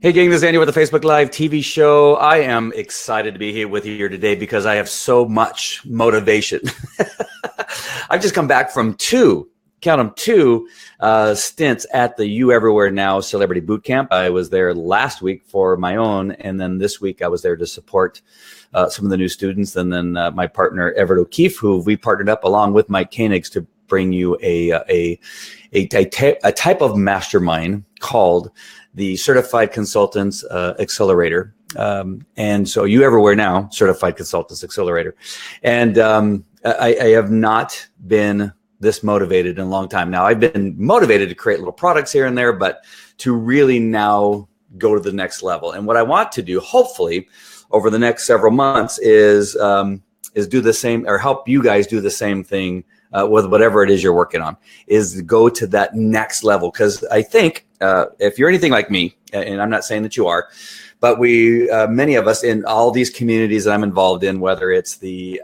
Hey gang, this is Andy with the Facebook Live TV show. I am excited to be here with you here today because I have so much motivation. I've just come back from two stints at the You Everywhere Now Celebrity Boot Camp. I was there last week for my own, and then this week I was there to support some of the new students. And then my partner, Everett O'Keefe, who we partnered up along with Mike Koenigs to bring you a type of mastermind called the Certified Consultants Accelerator. And so You Everywhere Now Certified Consultants Accelerator. And I have not been this motivated in a long time. Now, I've been motivated to create little products here and there, but to really now go to the next level. And what I want to do, hopefully, over the next several months is do the same, or help you guys do the same thing with whatever it is you're working on, is go to that next level. Because I think if you're anything like me, and I'm not saying that you are, but we, many of us in all these communities that I'm involved in, whether it's the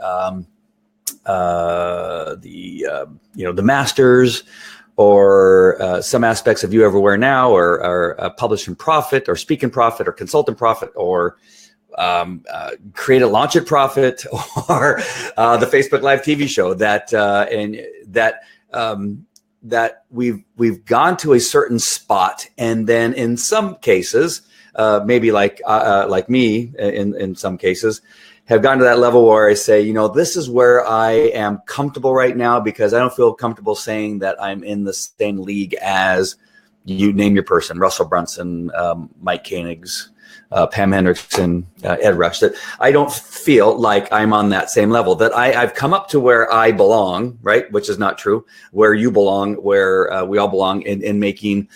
masters, or some aspects of You Everywhere Now, or Publish and Profit, or Speak and Profit, or Consult and Profit, or Create a Launch It Profit, or the Facebook Live TV show, that we've gone to a certain spot, and then in some cases, maybe like me in some cases, have gotten to that level where I say, this is where I am comfortable right now, because I don't feel comfortable saying that I'm in the same league as, you name your person, Russell Brunson, Mike Koenigs, Pam Hendrickson, Ed Rush, that I don't feel like I'm on that same level, that I've come up to where I belong, right? Which is not true, where you belong, where we all belong in making,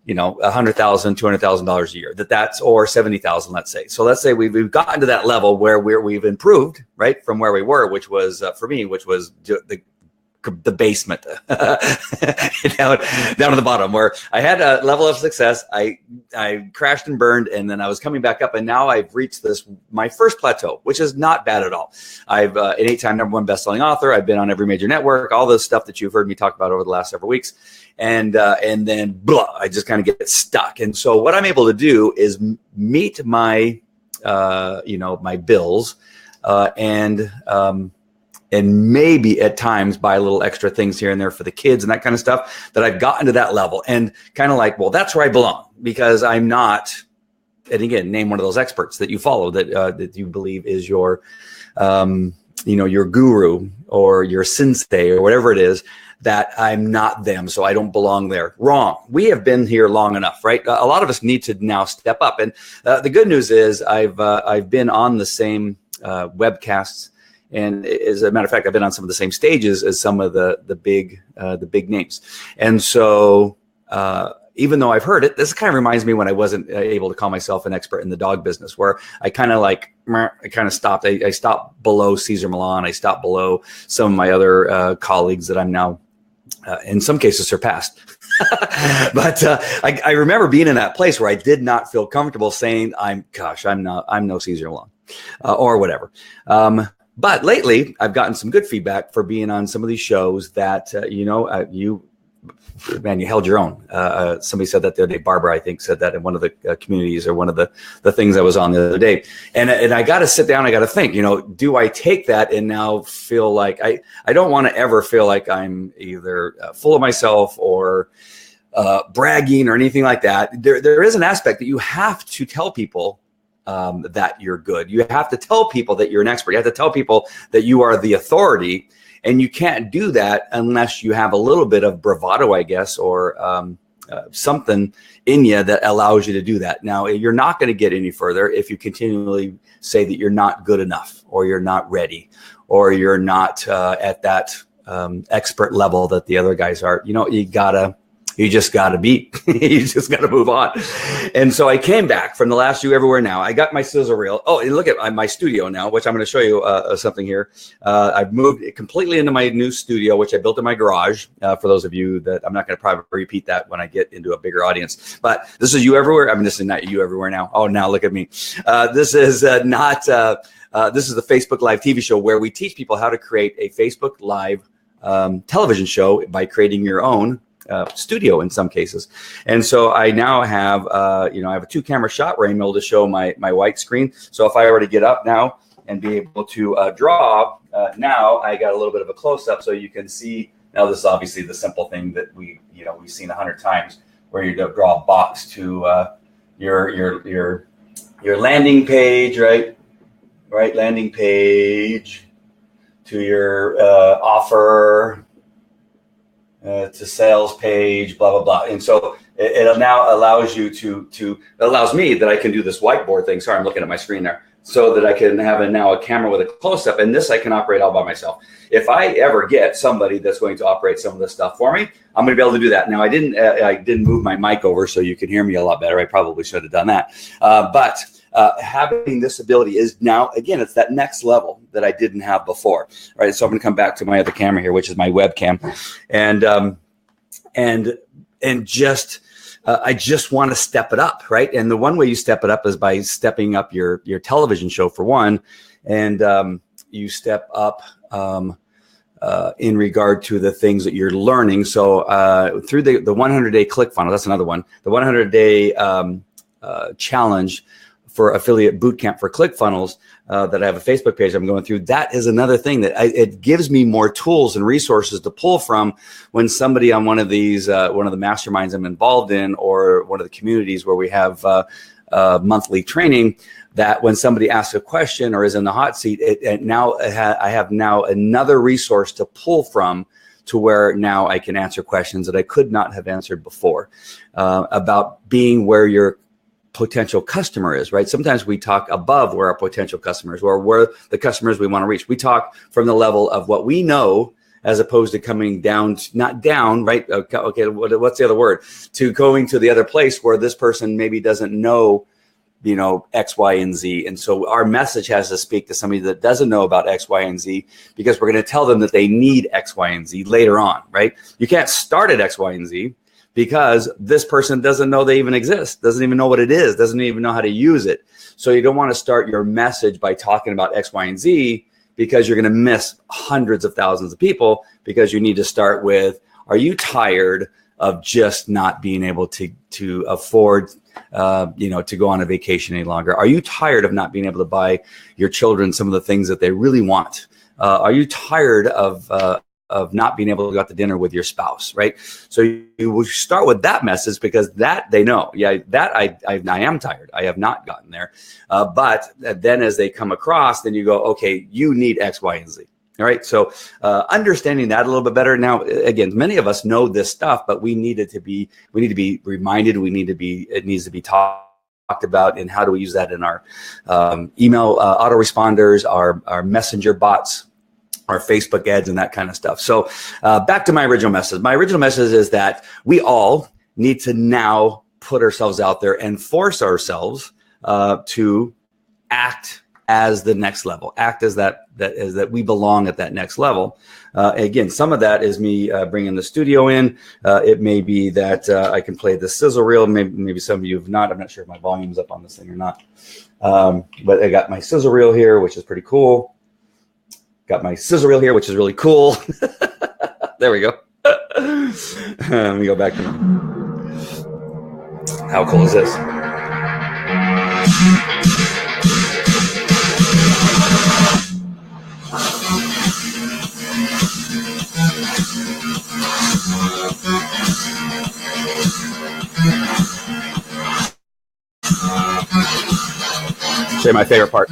$100,000, $200,000 a year, that's, or 70,000, let's say. So let's say we've gotten to that level where we've improved, right? From where we were, which was, for me, which was the basement down to the bottom, where I had a level of success. I crashed and burned, and then I was coming back up, and now I've reached my first plateau, which is not bad at all. I've an 8-time #1 best-selling author. I've been on every major network, all this stuff that you've heard me talk about over the last several weeks. And then blah, I just kind of get stuck. And so what I'm able to do is meet my, my bills, and maybe at times buy little extra things here and there for the kids and that kind of stuff, that I've gotten to that level, and kind of like, well, that's where I belong, because I'm not, and again, name one of those experts that you follow that you believe is your, your guru or your sensei or whatever it is, that I'm not them, so I don't belong there. Wrong. We have been here long enough, right? A lot of us need to now step up. And the good news is I've been on the same webcasts. And as a matter of fact, I've been on some of the same stages as some of the big names. And so even though I've heard it, this kind of reminds me when I wasn't able to call myself an expert in the dog business, where I kind of stopped. I stopped below Cesar Millan. I stopped below some of my other colleagues that I'm now, in some cases, surpassed. But I remember being in that place where I did not feel comfortable saying, I'm no Cesar Millan, or whatever. But lately, I've gotten some good feedback for being on some of these shows that, you held your own. Somebody said that the other day. Barbara, I think, said that in one of the communities, or one of the things I was on the other day. And I got to sit down. I got to think, do I take that and now feel like I don't want to ever feel like I'm either full of myself or bragging or anything like that. There is an aspect that you have to tell people that you're good. You have to tell people that you're an expert. You have to tell people that you are the authority, and you can't do that unless you have a little bit of bravado, I guess, or something in you that allows you to do that. Now, you're not going to get any further if you continually say that you're not good enough, or you're not ready, or you're not at that expert level that the other guys are. You just got to beat. You just got to move on. And so I came back from the last You Everywhere Now. I got my sizzle reel. Oh, and look at my studio now, which I'm going to show you something here. I've moved completely into my new studio, which I built in my garage. For those of you that, I'm not going to probably repeat that when I get into a bigger audience. But this is You Everywhere. This is not You Everywhere Now. Oh, now look at me. This is not. This is the Facebook Live TV show, where we teach people how to create a Facebook Live television show by creating your own studio in some cases. And so I now have, I have a 2-camera shot where I'm able to show my white screen. So if I were to get up now and be able to draw, now I got a little bit of a close-up so you can see. Now this is obviously the simple thing that we've seen 100 times, where you draw a box to your landing page, right? Landing page to your offer, to sales page, blah, blah, blah. And so it now allows you it allows me that I can do this whiteboard thing. Sorry, I'm looking at my screen there. So that I can have now a camera with a close-up, and this I can operate all by myself. If I ever get somebody that's going to operate some of this stuff for me, I'm going to be able to do that. Now, I didn't move my mic over so you can hear me a lot better. I probably should have done that. But having this ability is now, again, it's that next level that I didn't have before, right? So I'm going to come back to my other camera here, which is my webcam, and just. I just want to step it up, right? And the one way you step it up is by stepping up your television show, for one, and you step up in regard to the things that you're learning. So through the 100-day click funnel, that's another one. The 100-day challenge for affiliate bootcamp for ClickFunnels that I have a Facebook page I'm going through. That is another thing that it gives me more tools and resources to pull from when somebody on one of these, one of the masterminds I'm involved in, or one of the communities where we have monthly training, that when somebody asks a question or is in the hot seat, I have now another resource to pull from, to where now I can answer questions that I could not have answered before about being where your potential customer is, right? Sometimes we talk above where our potential customers, or where the customers we want to reach. We talk from the level of what we know, as opposed to coming down, not down, right? Okay, what's the other word? To going to the other place where this person maybe doesn't know, X, Y, and Z. And so our message has to speak to somebody that doesn't know about X, Y, and Z, because we're going to tell them that they need X, Y, and Z later on, right? You can't start at X, Y, and Z, because this person doesn't know they even exist, doesn't even know what it is, doesn't even know how to use it. So you don't want to start your message by talking about X, Y, and Z, because you're going to miss hundreds of thousands of people, because you need to start with, are you tired of just not being able to afford, to go on a vacation any longer? Are you tired of not being able to buy your children some of the things that they really want? Are you tired of not being able to go out to dinner with your spouse, right? So you will start with that message, because that they know. Yeah, that I am tired. I have not gotten there. But then as they come across, then you go, okay, you need X, Y, and Z. All right. So understanding that a little bit better. Now, again, many of us know this stuff, but we need to be reminded. It needs to be talked about, and how do we use that in our email autoresponders, our messenger bots, our Facebook ads, and that kind of stuff. So back to my original message. My original message is that we all need to now put ourselves out there and force ourselves to act as the next level, act as that we belong at that next level. Again, some of that is me bringing the studio in. It may be that I can play the sizzle reel. Maybe some of you have not. I'm not sure if my volume's up on this thing or not. But I got my sizzle reel here, which is pretty cool. Got my sizzle reel here, which is really cool. There we go. Let me go back to how cool is this? Show you my favorite part.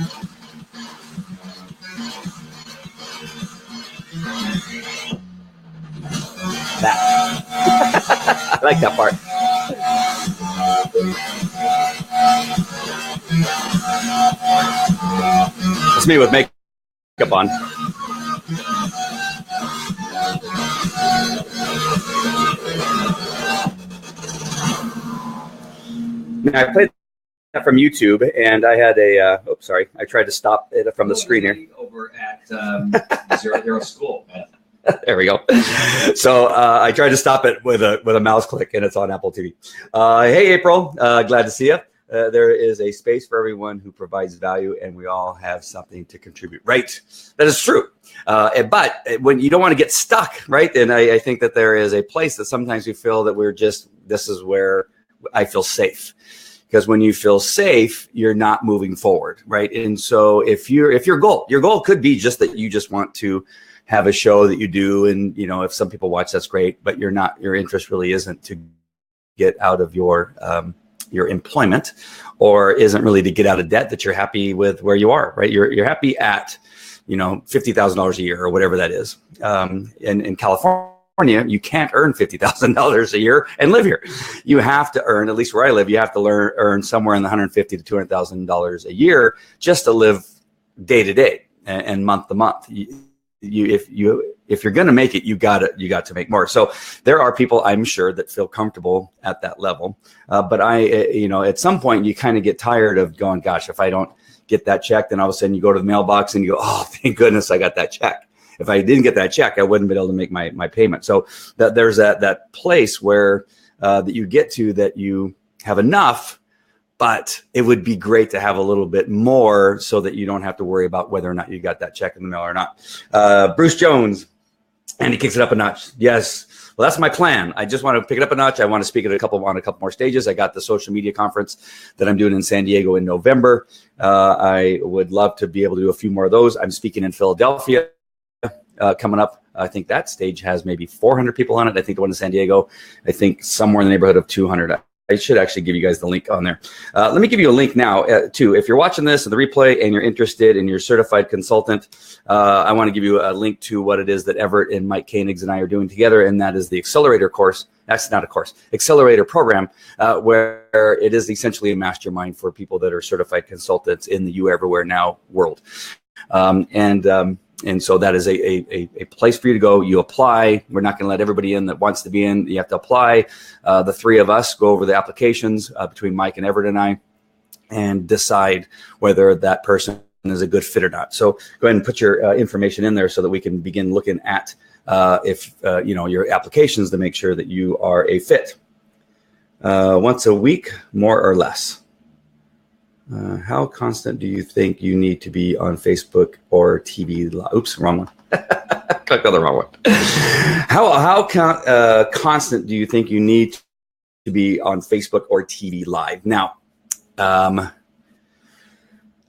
That. I like that part. It's me with makeup on. Now, I played that from YouTube, and I had a, oops, sorry. I tried to stop it from the screen here. Over at Zero School. There we go. So I tried to stop it with a mouse click, and it's on Apple TV. Hey, April. Glad to see you. there is a space for everyone who provides value, and we all have something to contribute. Right. That is true. But when you don't want to get stuck, right? And I think that there is a place that sometimes we feel that this is where I feel safe. Because when you feel safe, you're not moving forward, right? And so if your goal could be just that you just want to have a show that you do, and if some people watch, that's great, but your interest really isn't to get out of your employment, or isn't really to get out of debt, that you're happy with where you are, right? You're happy at $50,000 a year or whatever that is. In California, you can't earn $50,000 a year and live here. You have to earn, at least where I live, you have to earn somewhere in the $150,000 to $200,000 a year just to live day to day and month to month. If you're going to make it, you got to make more. So there are people, I'm sure, that feel comfortable at that level. But at some point you kind of get tired of going, gosh, if I don't get that check, then all of a sudden you go to the mailbox and you go, oh, thank goodness I got that check. If I didn't get that check, I wouldn't be able to make my payment. So there's that place where that you get to, that you have enough, but it would be great to have a little bit more so that you don't have to worry about whether or not you got that check in the mail or not. Bruce Jones, and he kicks it up a notch. Yes. Well, that's my plan. I just want to pick it up a notch. I want to speak at a couple more stages. I got the social media conference that I'm doing in San Diego in November. I would love to be able to do a few more of those. I'm speaking in Philadelphia coming up. I think that stage has maybe 400 people on it. I think the one in San Diego, I think somewhere in the neighborhood of 200. I should actually give you guys the link on there. Let me give you a link now too. If you're watching this in the replay and you're interested and you're a certified consultant, I want to give you a link to what it is that Everett and Mike Koenigs and I are doing together. And that is the Accelerator course. That's not a course, Accelerator program, where it is essentially a mastermind for people that are certified consultants in the You Everywhere Now world. And so that is a place for you to go. You apply. We're not going to let everybody in that wants to be in. You have to apply. The three of us go over the applications between Mike and Everett and I, and decide whether that person is a good fit or not. So go ahead and put your information in there so that we can begin looking at your applications to make sure that you are a fit. Once a week, more or less. How constant do you think you need to be on Facebook or TV? Oops, wrong one. Clicked on the wrong one. How constant do you think you need to be on Facebook or TV live? Now, that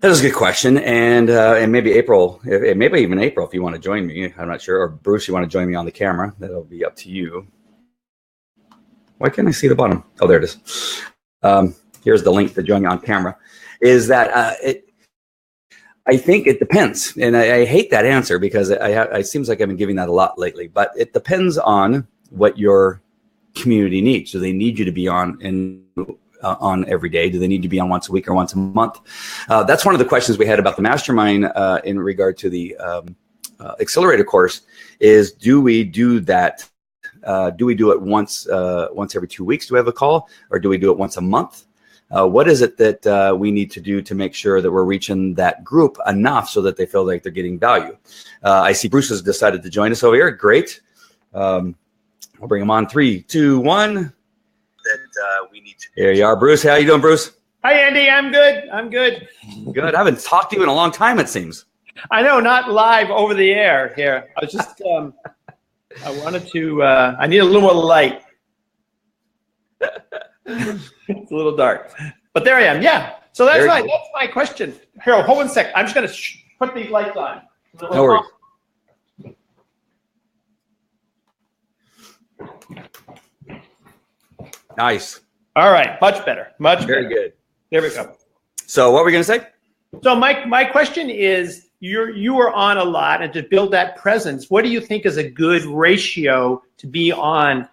is a good question, and maybe April, maybe even April, if you want to join me. I'm not sure, or Bruce, you want to join me on the camera? That'll be up to you. Why can't I see the bottom? Oh, there it is. Here's the link to join me on camera. Is that I think it depends, and I hate that answer because it seems like I've been giving that a lot lately. But it depends on what your community needs. Do they need you to be on every day? Do they need to be on once a week or once a month? That's one of the questions we had about the mastermind in regard to the Accelerator course. Is do we do that? Do we do it once every 2 weeks? Do we have a call, or do we do it once a month? What is it that we need to do to make sure that we're reaching that group enough so that they feel like they're getting value? I see Bruce has decided to join us over here. Great. I'll bring him on. 3, 2, 1. Here you are, Bruce. How you doing, Bruce? Hi, Andy. I'm good. Good. I haven't talked to you in a long time, it seems. I know, not live over the air here. I was just, I wanted to, I need a little more light. It's a little dark, but there I am. Yeah. So that's right. That's my question. Here, hold one sec. I'm just going to put these lights on. No worries. Nice. All right. Much better. Very good. There we go. So what were we going to say? So my question is, you are on a lot, and to build that presence, what do you think is a good ratio to be on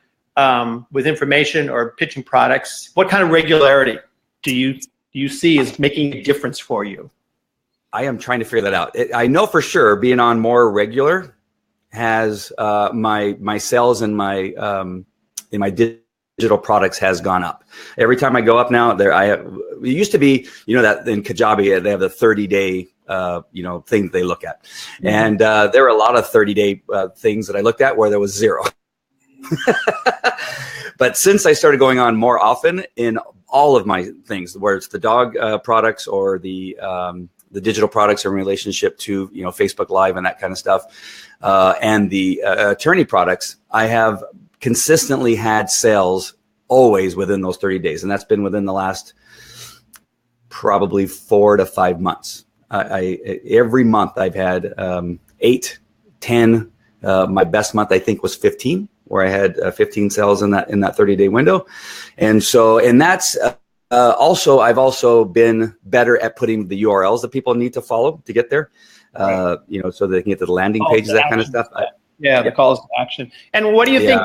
with information or pitching products? What kind of regularity do you see is making a difference for you? I am trying to figure that out. I know for sure being on more regular has my sales and in my digital products has gone up. Every time I go up now, it used to be, that in Kajabi, they have the 30-day thing that they look at. Mm-hmm. And there were a lot of 30-day things that I looked at where there was 0. But since I started going on more often in all of my things, where it's the dog products or the digital products in relationship to, Facebook Live and that kind of stuff, and the attorney products. I have consistently had sales always within those 30 days, and that's been within the last probably 4 to 5 months. Every month I've had 8, 10. My best month I think was 15, where I had 15 sales in that 30-day window, and that's. I've also been better at putting the URLs that people need to follow to get there, so they can get to the landing pages, that kind of stuff. The calls to action. And what do you think?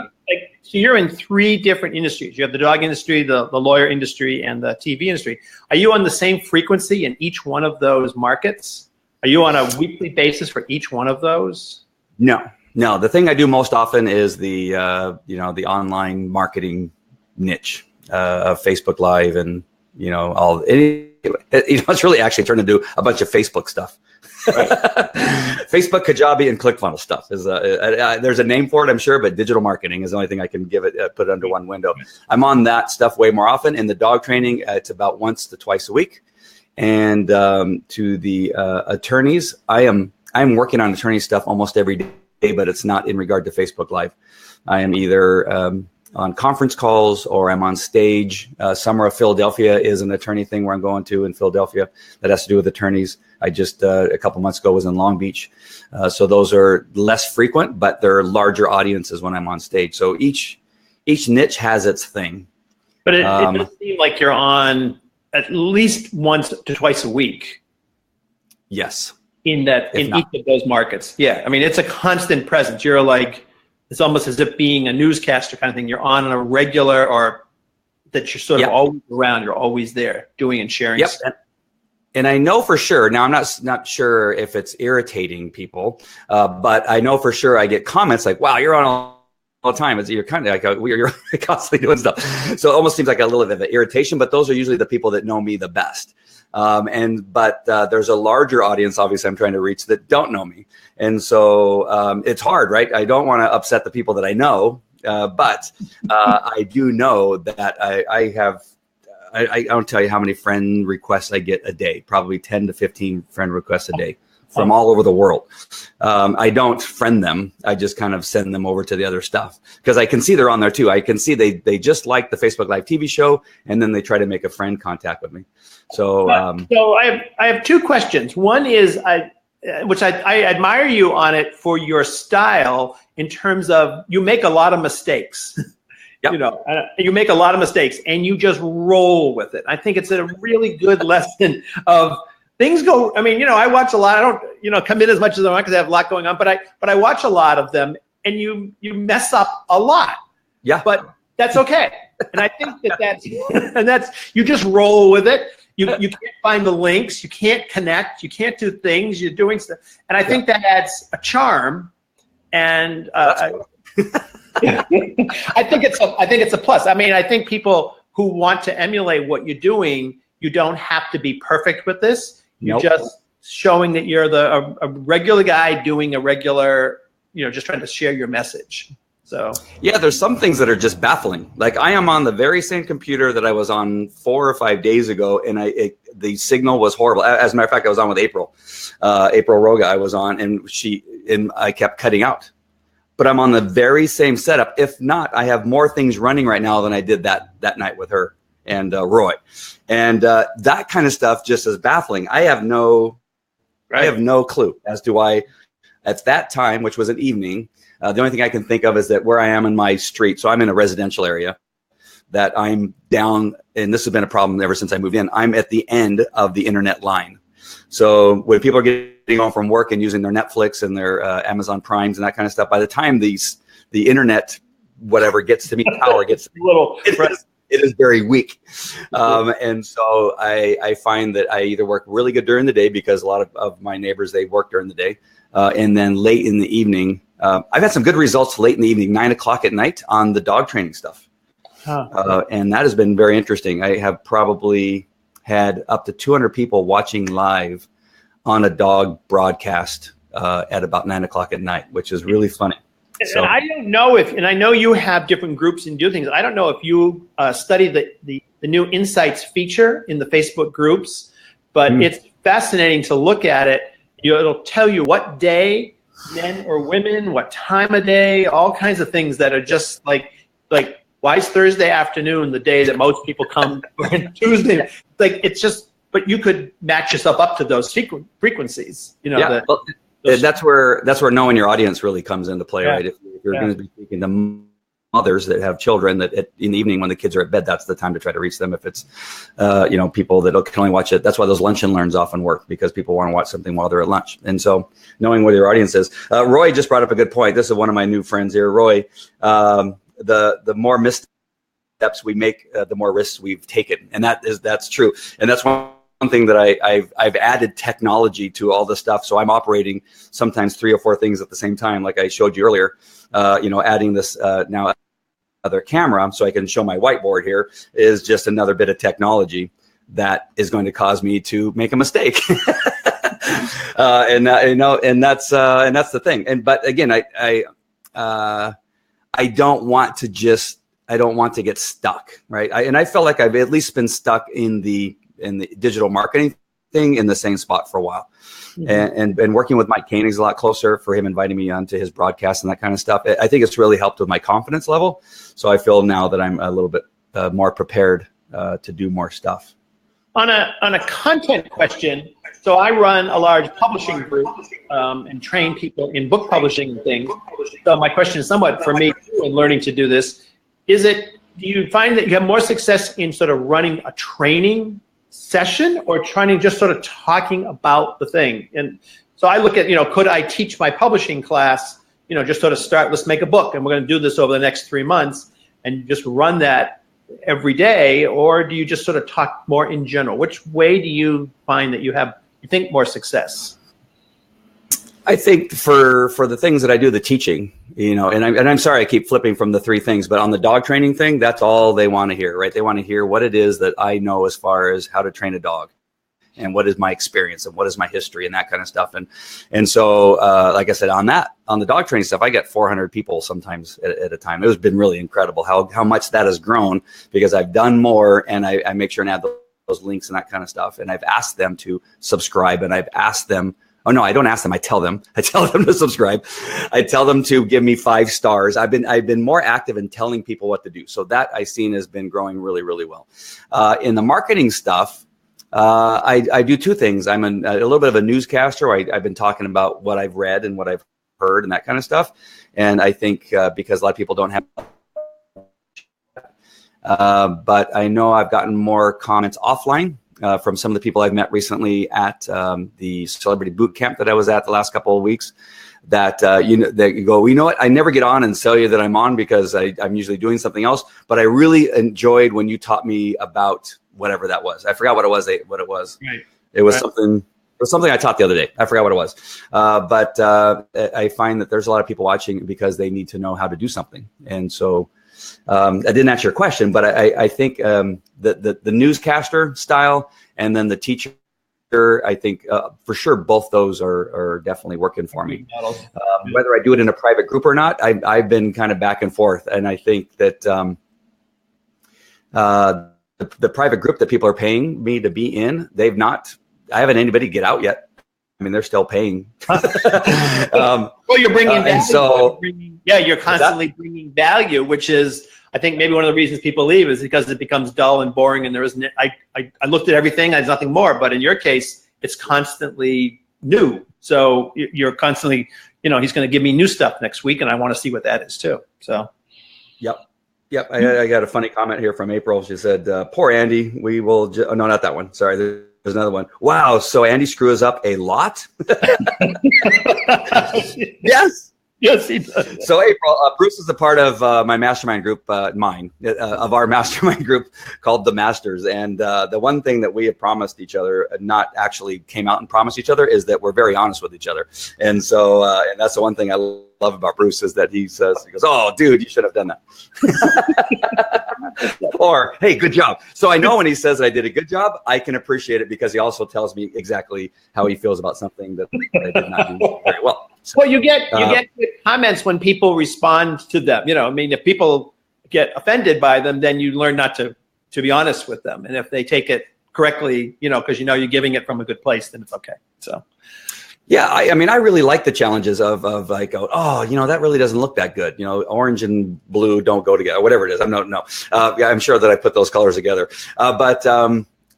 So you're in 3 different industries. You have the dog industry, the lawyer industry, and the TV industry. Are you on the same frequency in each one of those markets? Are you on a weekly basis for each one of those? No. The thing I do most often is the online marketing niche. Facebook Live and it's really actually turned into a bunch of Facebook stuff. Right. Facebook, Kajabi, and ClickFunnels stuff is there's a name for it, I'm sure, but digital marketing is the only thing I can give it, put it under one window. I'm on that stuff way more often. In the dog training, it's about once to twice a week. And to the attorneys, I'm working on attorney stuff almost every day, but it's not in regard to Facebook Live. I am either on conference calls or I'm on stage. Summer of Philadelphia is an attorney thing where I'm going to in Philadelphia that has to do with attorneys. I just a couple months ago was in Long Beach. So those are less frequent, but they're larger audiences when I'm on stage. So each niche has its thing. But it does seem like you're on at least once to twice a week. Yes. In each of those markets. Yeah. I mean, it's a constant presence. You're like, it's almost as if being a newscaster kind of thing. You're on a regular, or that you're sort of always around. You're always there doing and sharing stuff. And I know for sure, now I'm not sure if it's irritating people, but I know for sure I get comments like, wow, you're on all the time. You're kind of like, you're constantly doing stuff. So it almost seems like a little bit of an irritation, but those are usually the people that know me the best. But there's a larger audience, obviously, I'm trying to reach that don't know me. And so it's hard, right? I don't want to upset the people that I know, but I do know that I don't tell you how many friend requests I get a day, probably 10 to 15 friend requests a day from all over the world. I don't friend them. I just kind of send them over to the other stuff because I can see they're on there too. I can see they just like the Facebook Live TV show, and then they try to make a friend contact with me. So I have 2 questions. One is which I admire you on it for your style in terms of you make a lot of mistakes. Yep. You make a lot of mistakes and you just roll with it. I think it's a really good lesson of things go. I mean, I watch a lot. I don't, come in as much as I want because I have a lot going on, but I watch a lot of them, and you mess up a lot. Yeah. But that's okay. And I think that's you just roll with it. You can't find the links. You can't connect. You can't do things. You're doing stuff, and I think that adds a charm. And I think it's a plus. I mean, I think people who want to emulate what you're doing, you don't have to be perfect with this. You're just showing that you're a regular guy doing a regular, just trying to share your message. So yeah, there's some things that are just baffling. Like I am on the very same computer that I was on 4 or 5 days ago, and the signal was horrible. As a matter of fact, I was on with April Roga. I was on, and I kept cutting out. But I'm on the very same setup. If not, I have more things running right now than I did that night with her and Roy, and that kind of stuff just is baffling. I have no clue as to why at that time, which was an evening. The only thing I can think of is that where I am in my street, so I'm in a residential area, that I'm down, and this has been a problem ever since I moved in. I'm at the end of the internet line. So when people are getting home from work and using their Netflix and their Amazon Primes and that kind of stuff, by the time the internet, whatever gets to me, power gets to me, it is very weak. And so I find that I either work really good during the day because a lot of my neighbors, they work during the day. And then late in the evening, I've had some good results late in the evening, 9 o'clock at night on the dog training stuff. And that has been very interesting. I have probably had up to 200 people watching live on a dog broadcast at about 9 o'clock at night, which is really funny. So, and I don't know and I know you have different groups and do things. I don't know if you study the the new Insights feature in the Facebook groups, but it's fascinating to look at it. It'll tell you what day, men or women, what time of day, all kinds of things that are just like why is Thursday afternoon the day that most people come, or Tuesday? Like, it's just, but you could match yourself up to those frequencies. You know, yeah, that's where knowing your audience really comes into play, right? If you're going to be speaking to mothers that have children, that in the evening when the kids are at bed, that's the time to try to reach them. If it's people that can only watch it, that's why those lunch and learns often work, because people want to watch something while they're at lunch. And so knowing where your audience is. Roy just brought up a good point. This is one of my new friends here, Roy. The more missteps we make, the more risks we've taken, and that's true. And that's one thing that I've added technology to all this stuff. So I'm operating sometimes 3 or 4 things at the same time, like I showed you earlier. Adding this now other camera so I can show my whiteboard here is just another bit of technology that is going to cause me to make a mistake. And that's the thing. But again, I don't want to get stuck, right? I felt like I've at least been stuck in the digital marketing thing in the same spot for a while. Mm-hmm. And working with Mike Koenig's a lot closer, for him inviting me onto his broadcast and that kind of stuff. I think it's really helped with my confidence level. So I feel now that I'm a little bit more prepared to do more stuff. On a content question, so I run a large publishing group and train people in book publishing and things. So my question is somewhat for me too, in learning to do this. Do you find that you have more success in sort of running a training session or trying just sort of talking about the thing? And so I look at, could I teach my publishing class, just sort of start, let's make a book and we're going to do this over the next 3 months, and just run that every day? Or do you just sort of talk more in general? Which way do you find that you think more success? I think for the things that I do, the teaching, and I'm sorry I keep flipping from the 3 things, but on the dog training thing, that's all they want to hear, right? They want to hear what it is that I know as far as how to train a dog, and what is my experience, and what is my history, and that kind of stuff. And so, like I said, on the dog training stuff, I get 400 people sometimes at a time. It has been really incredible how much that has grown, because I've done more, and I make sure and add those links and that kind of stuff. And I've asked them to subscribe, and I've asked them. Oh no, I don't ask them. I tell them to subscribe. I tell them to give me 5 stars. I've been more active in telling people what to do. So that I've seen has been growing really, really well. In the marketing stuff, I do 2 things. I'm a little bit of a newscaster. I've been talking about what I've read and what I've heard and that kind of stuff. And I think because a lot of people don't have, but I know I've gotten more comments offline. From some of the people I've met recently at the celebrity boot camp that I was at the last couple of weeks, that that you go, what? I never get on and tell you that I'm on, because I'm usually doing something else. But I really enjoyed when you taught me about whatever that was. I forgot what it was. Right. It was something. It was something I taught the other day. I forgot what it was. But I find that there's a lot of people watching because they need to know how to do something. And so I didn't answer your question, but I think the newscaster style and then the teacher, I think for sure both those are definitely working for me. Whether I do it in a private group or not, I've been kind of back and forth. And I think that the private group that people are paying me to be in, I haven't anybody get out yet. I mean, they're still paying. Well, you're bringing value. So, you're constantly bringing value, which is, I think, maybe one of the reasons people leave is because it becomes dull and boring, and there isn't. I looked at everything. There's nothing more. But in your case, it's constantly new. So you're constantly, he's going to give me new stuff next week, and I want to see what that is too. So, yep. I got a funny comment here from April. She said, "Poor Andy. We will." No, not that one. Sorry. There's another one. Wow. So Andy screws up a lot. Yes. Yes, he does. So April, Bruce is a part of my mastermind group, of our mastermind group called The Masters. And the one thing that we have promised each other, not actually came out and promised each other, is that we're very honest with each other. And so, and that's the one thing I love about Bruce, is that he goes, "Oh, dude, you should have done that." Or, "Hey, good job." So I know when he says that I did a good job, I can appreciate it, because he also tells me exactly how he feels about something that I did not do very well. So, well, you get good comments when people respond to them. If people get offended by them, then you learn not to to be honest with them. And if they take it correctly, because you're giving it from a good place, then it's okay. So. Yeah, I mean, I really like the challenges of like, that really doesn't look that good. Orange and blue don't go together, whatever it is. I'm sure that I put those colors together. But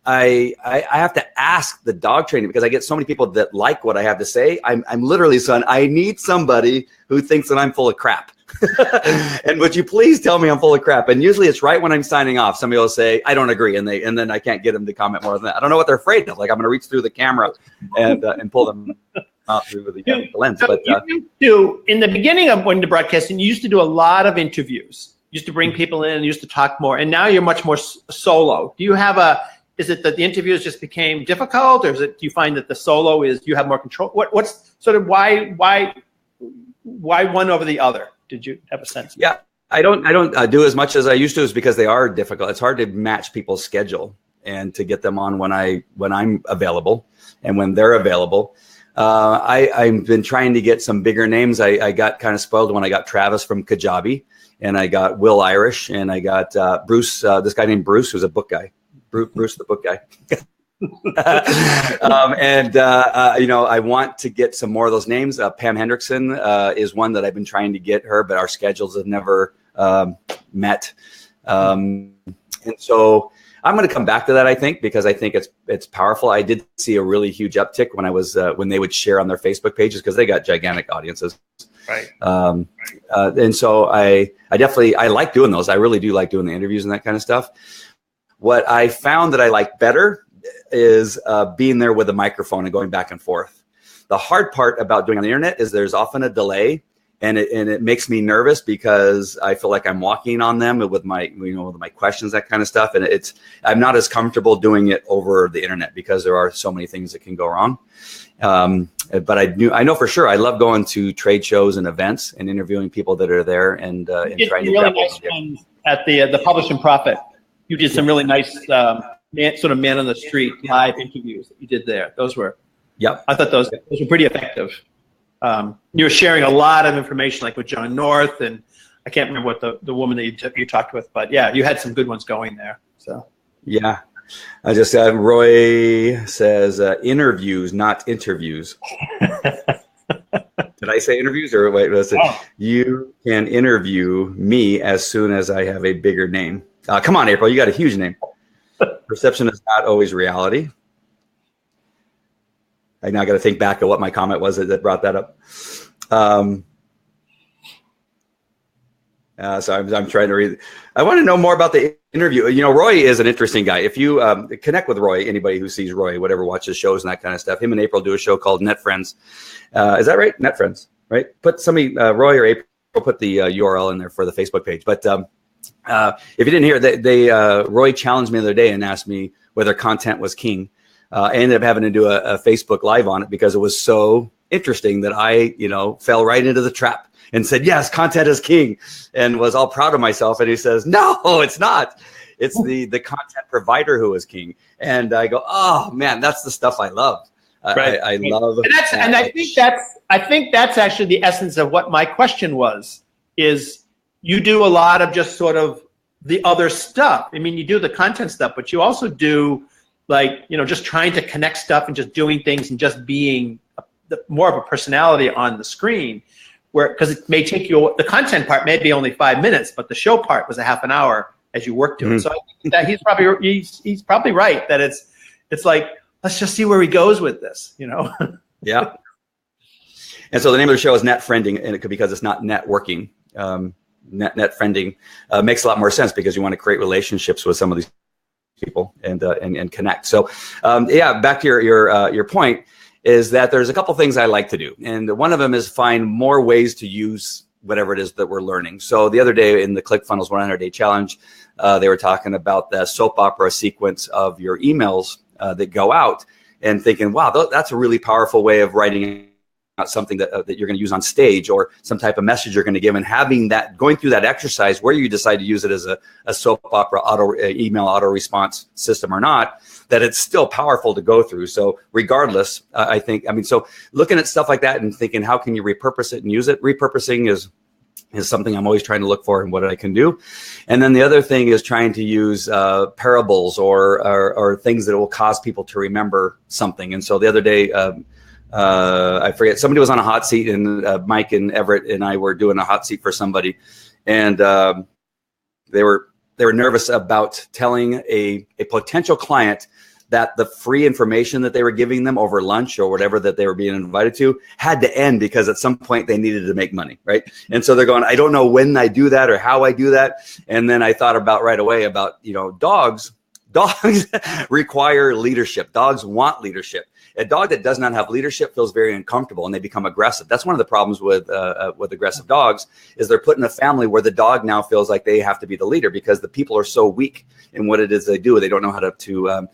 I have to ask the dog training because I get so many people that like what I have to say. I'm literally, son, I need somebody who thinks that I'm full of crap. And would you please tell me I'm full of crap? And usually it's right when I'm signing off. Somebody will say, I don't agree. And then I can't get them to comment more than that. I don't know what they're afraid of. Like I'm going to reach through the camera and pull them out through the lens. But in the beginning of when the broadcasting, you used to do a lot of interviews. You used to bring people in and used to talk more. And now you're much more solo. Do you have is it that the interviews just became difficult, or do you find that the solo you have more control? What's sort of why one over the other? Did you have a sense? Yeah, I don't do as much as I used to, is because they are difficult. It's hard to match people's schedule and to get them on when I'm available and when they're available. I've been trying to get some bigger names. I got kind of spoiled when I got Travis from Kajabi, and I got Will Irish, and I got Bruce, this guy named Bruce, who's a book guy. Bruce, the book guy. I want to get some more of those names. Pam Hendrickson is one that I've been trying to get her, but our schedules have never met. And so I'm going to come back to that, I think, because I think it's powerful. I did see a really huge uptick when they would share on their Facebook pages, because they got gigantic audiences. Right. And so I like doing those. I really do like doing the interviews and that kind of stuff. What I found that I like better is being there with a microphone and going back and forth. The hard part about doing on the internet is there's often a delay, and it makes me nervous because I feel like I'm walking on them with my questions, that kind of stuff. And I'm not as comfortable doing it over the internet because there are so many things that can go wrong. But I know for sure I love going to trade shows and events and interviewing people that are there and trying to really nice ones at the Publish and Profit. You did some really nice sort of man on the street live interviews that you did there. Those were, I thought those were pretty effective. You were sharing a lot of information, like with John North, and I can't remember what the woman that you talked with, but yeah, you had some good ones going there. So yeah, I just Roy says interviews, not interviews. Did I say interviews or wait? Listen, You can interview me as soon as I have a bigger name. Come on, April, you got a huge name. Perception is not always reality. I now got to think back of what my comment was that brought that up. So I'm trying to read. I want to know more about the interview. Roy is an interesting guy. If you connect with Roy, anybody who sees Roy, whatever, watches shows and that kind of stuff, him and April do a show called Net Friends. Is that right? Net Friends, right? Put somebody, Roy or April, put the URL in there for the Facebook page. But if you didn't hear, Roy challenged me the other day and asked me whether content was king. I ended up having to do a Facebook Live on it because it was so interesting that I, fell right into the trap and said, yes, content is king, and was all proud of myself. And he says, no, it's not. It's the content provider who is king. And I go, oh man, that's the stuff I love. Right. I love. And I think that's actually the essence of what my question was, is you do a lot of just sort of the other stuff. I mean, you do the content stuff, but you also do just trying to connect stuff and just doing things and just being more of a personality on the screen, because it may take you, the content part may be only 5 minutes, but the show part was a half an hour as you work to it. So I think that he's probably right that it's like, let's just see where he goes with this, Yeah. And so the name of the show is Net Friending, and because it's not networking. Net friending makes a lot more sense because you want to create relationships with some of these people and connect. So back to your point is that there's a couple things I like to do, and one of them is find more ways to use whatever it is that we're learning. So the other day in the ClickFunnels 100-day challenge, they were talking about the soap opera sequence of your emails that go out, and thinking, wow, that's a really powerful way of writing out something that you're going to use on stage, or some type of message you're going to give, and having that, going through that exercise where you decide to use it as a soap opera email auto response system or not, that it's still powerful to go through. So regardless, so looking at stuff like that and thinking, how can you repurpose it and use it? Repurposing is is something I'm always trying to look for and what I can do. And then the other thing is trying to use parables or things that will cause people to remember something. And so the other day, I forget, somebody was on a hot seat, and Mike and Everett and I were doing a hot seat for somebody. And they were nervous about telling a potential client that the free information that they were giving them over lunch or whatever that they were being invited to had to end, because at some point they needed to make money, right? And so they're going, I don't know when I do that or how I do that. And then I thought about right away about, dogs require leadership. Dogs want leadership. A dog that does not have leadership feels very uncomfortable, and they become aggressive. That's one of the problems with aggressive dogs, is they're put in a family where the dog now feels like they have to be the leader, because the people are so weak in what it is they do. They don't know how to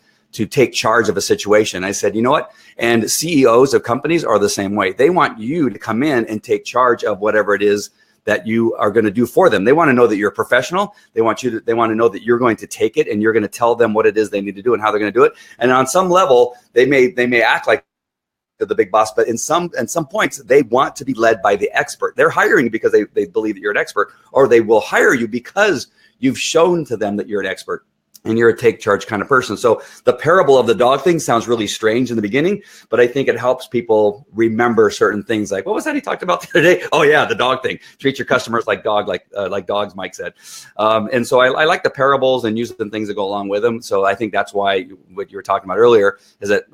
take charge of a situation. I said, you know what? And CEOs of companies are the same way. They want you to come in and take charge of whatever it is that you are going to do for them. They want to know that you're a professional. They want to know that you're going to take it and you're going to tell them what it is they need to do and how they're going to do it. And on some level, they may act like the big boss, but in some points, they want to be led by the expert. They're hiring because they believe that you're an expert, or they will hire you because you've shown to them that you're an expert and you're a take charge kind of person. So the parable of the dog thing sounds really strange in the beginning, but I think it helps people remember certain things. Like, what was that he talked about the other day? Oh yeah, the dog thing. Treat your customers like dogs, Mike said. And so I like the parables and using things that go along with them. So I think that's why what you were talking about earlier is that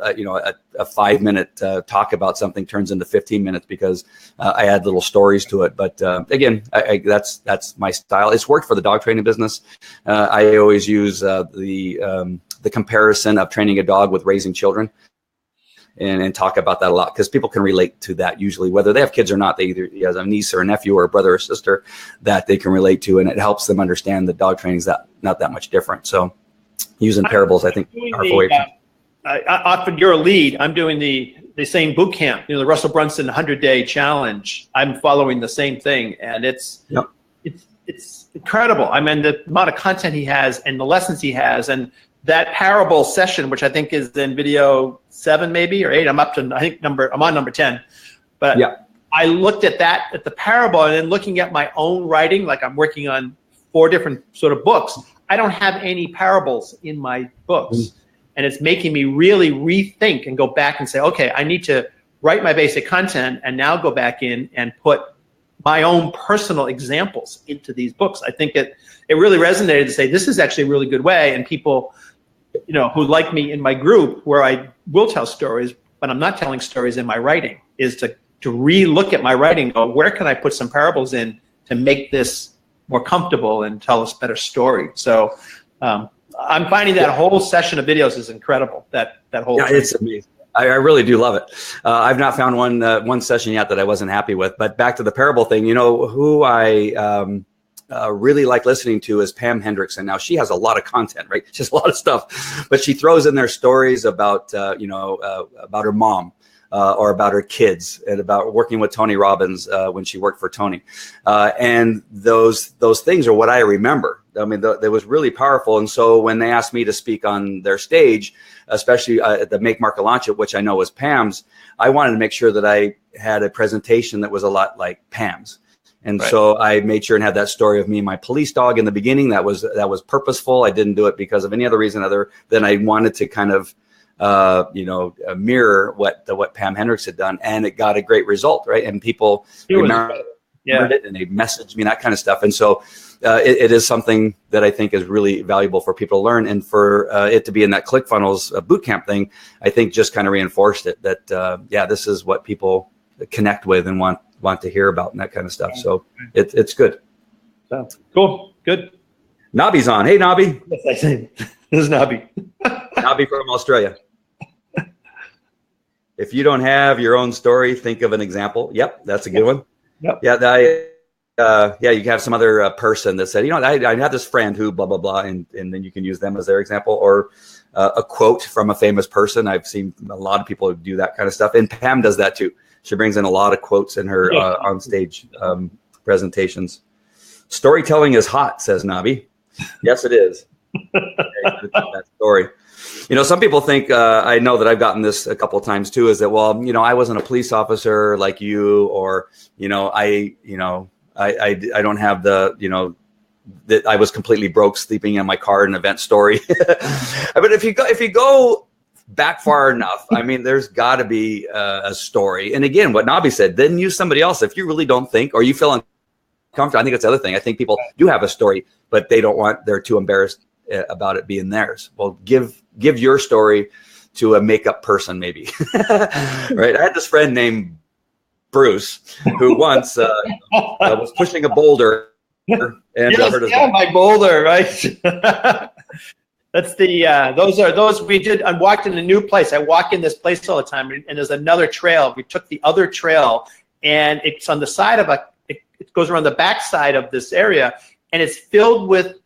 a 5-minute talk about something turns into 15 minutes because I add little stories to it. But again, that's my style. It's worked for the dog training business. I always use the comparison of training a dog with raising children, and talk about that a lot, because people can relate to that usually, whether they have kids or not. They either have a niece or a nephew or a brother or sister that they can relate to, and it helps them understand that dog training is not that much different. So using parables, I think, often you're a lead. I'm doing the same boot camp, the Russell Brunson 100-day challenge. I'm following the same thing, and it's incredible. I mean, the amount of content he has and the lessons he has, and that parable session, which I think is in video 7 maybe or 8. I'm on number 10. But yeah, I looked at the parable, and then looking at my own writing, like I'm working on 4 different sort of books. I don't have any parables in my books. And it's making me really rethink and go back and say, okay, I need to write my basic content and now go back in and put my own personal examples into these books. I think it really resonated to say, this is actually a really good way. And people, who like me in my group, where I will tell stories, but I'm not telling stories in my writing, is to re-look at my writing and go, where can I put some parables in to make this more comfortable and tell us better story? So I'm finding that whole session of videos is incredible. That whole thing. It's amazing. I really do love it. I've not found one session yet that I wasn't happy with. But back to the parable thing, who I really like listening to is Pam Hendrickson. Now, she has a lot of content, right? She has a lot of stuff, but she throws in there stories about her mom. Or about her kids, and about working with Tony Robbins when she worked for Tony. And those things are what I remember. I mean, that was really powerful. And so when they asked me to speak on their stage, especially at the Make, Market, Launch It, which I know was Pam's, I wanted to make sure that I had a presentation that was a lot like Pam's. And so I made sure and had that story of me and my police dog in the beginning. That was purposeful. I didn't do it because of any other reason other than I wanted to kind of mirror what Pam Hendricks had done, and it got a great result, right? And people remembered it, and they messaged me, that kind of stuff. And so it is something that I think is really valuable for people to learn, and for it to be in that ClickFunnels bootcamp thing, I think just kind of reinforced it that this is what people connect with and want to hear about and that kind of stuff. So it's good. So cool, good. Nobby's on. Hey, Nobby. Yes, I see. This is Nobby. Nobby from Australia. If you don't have your own story, think of an example. Yep, that's a good one. Yep. Yeah, you have some other person that said, I had this friend who blah, blah, blah, and then you can use them as their example, or a quote from a famous person. I've seen a lot of people do that kind of stuff, and Pam does that too. She brings in a lot of quotes in her on stage presentations. Storytelling is hot, says Nobby. Yes, it is. That story. Some people think, I know that I've gotten this a couple of times too, is that, well, I wasn't a police officer like you, or, I I don't have the, that I was completely broke sleeping in my car at an event story. But if you go back far enough, I mean, there's got to be a story. And again, what Nabi said, then use somebody else. If you really don't think, or you feel uncomfortable, I think that's the other thing. I think people do have a story, but they're too embarrassed about it being theirs. Well, give your story to a makeup person, maybe. Right? I had this friend named Bruce who once was pushing a boulder. And my boulder, right? That's those we did. I walked in a new place. I walk in this place all the time, and there's another trail. We took the other trail, and it's on the side of it goes around the back side of this area, and it's filled with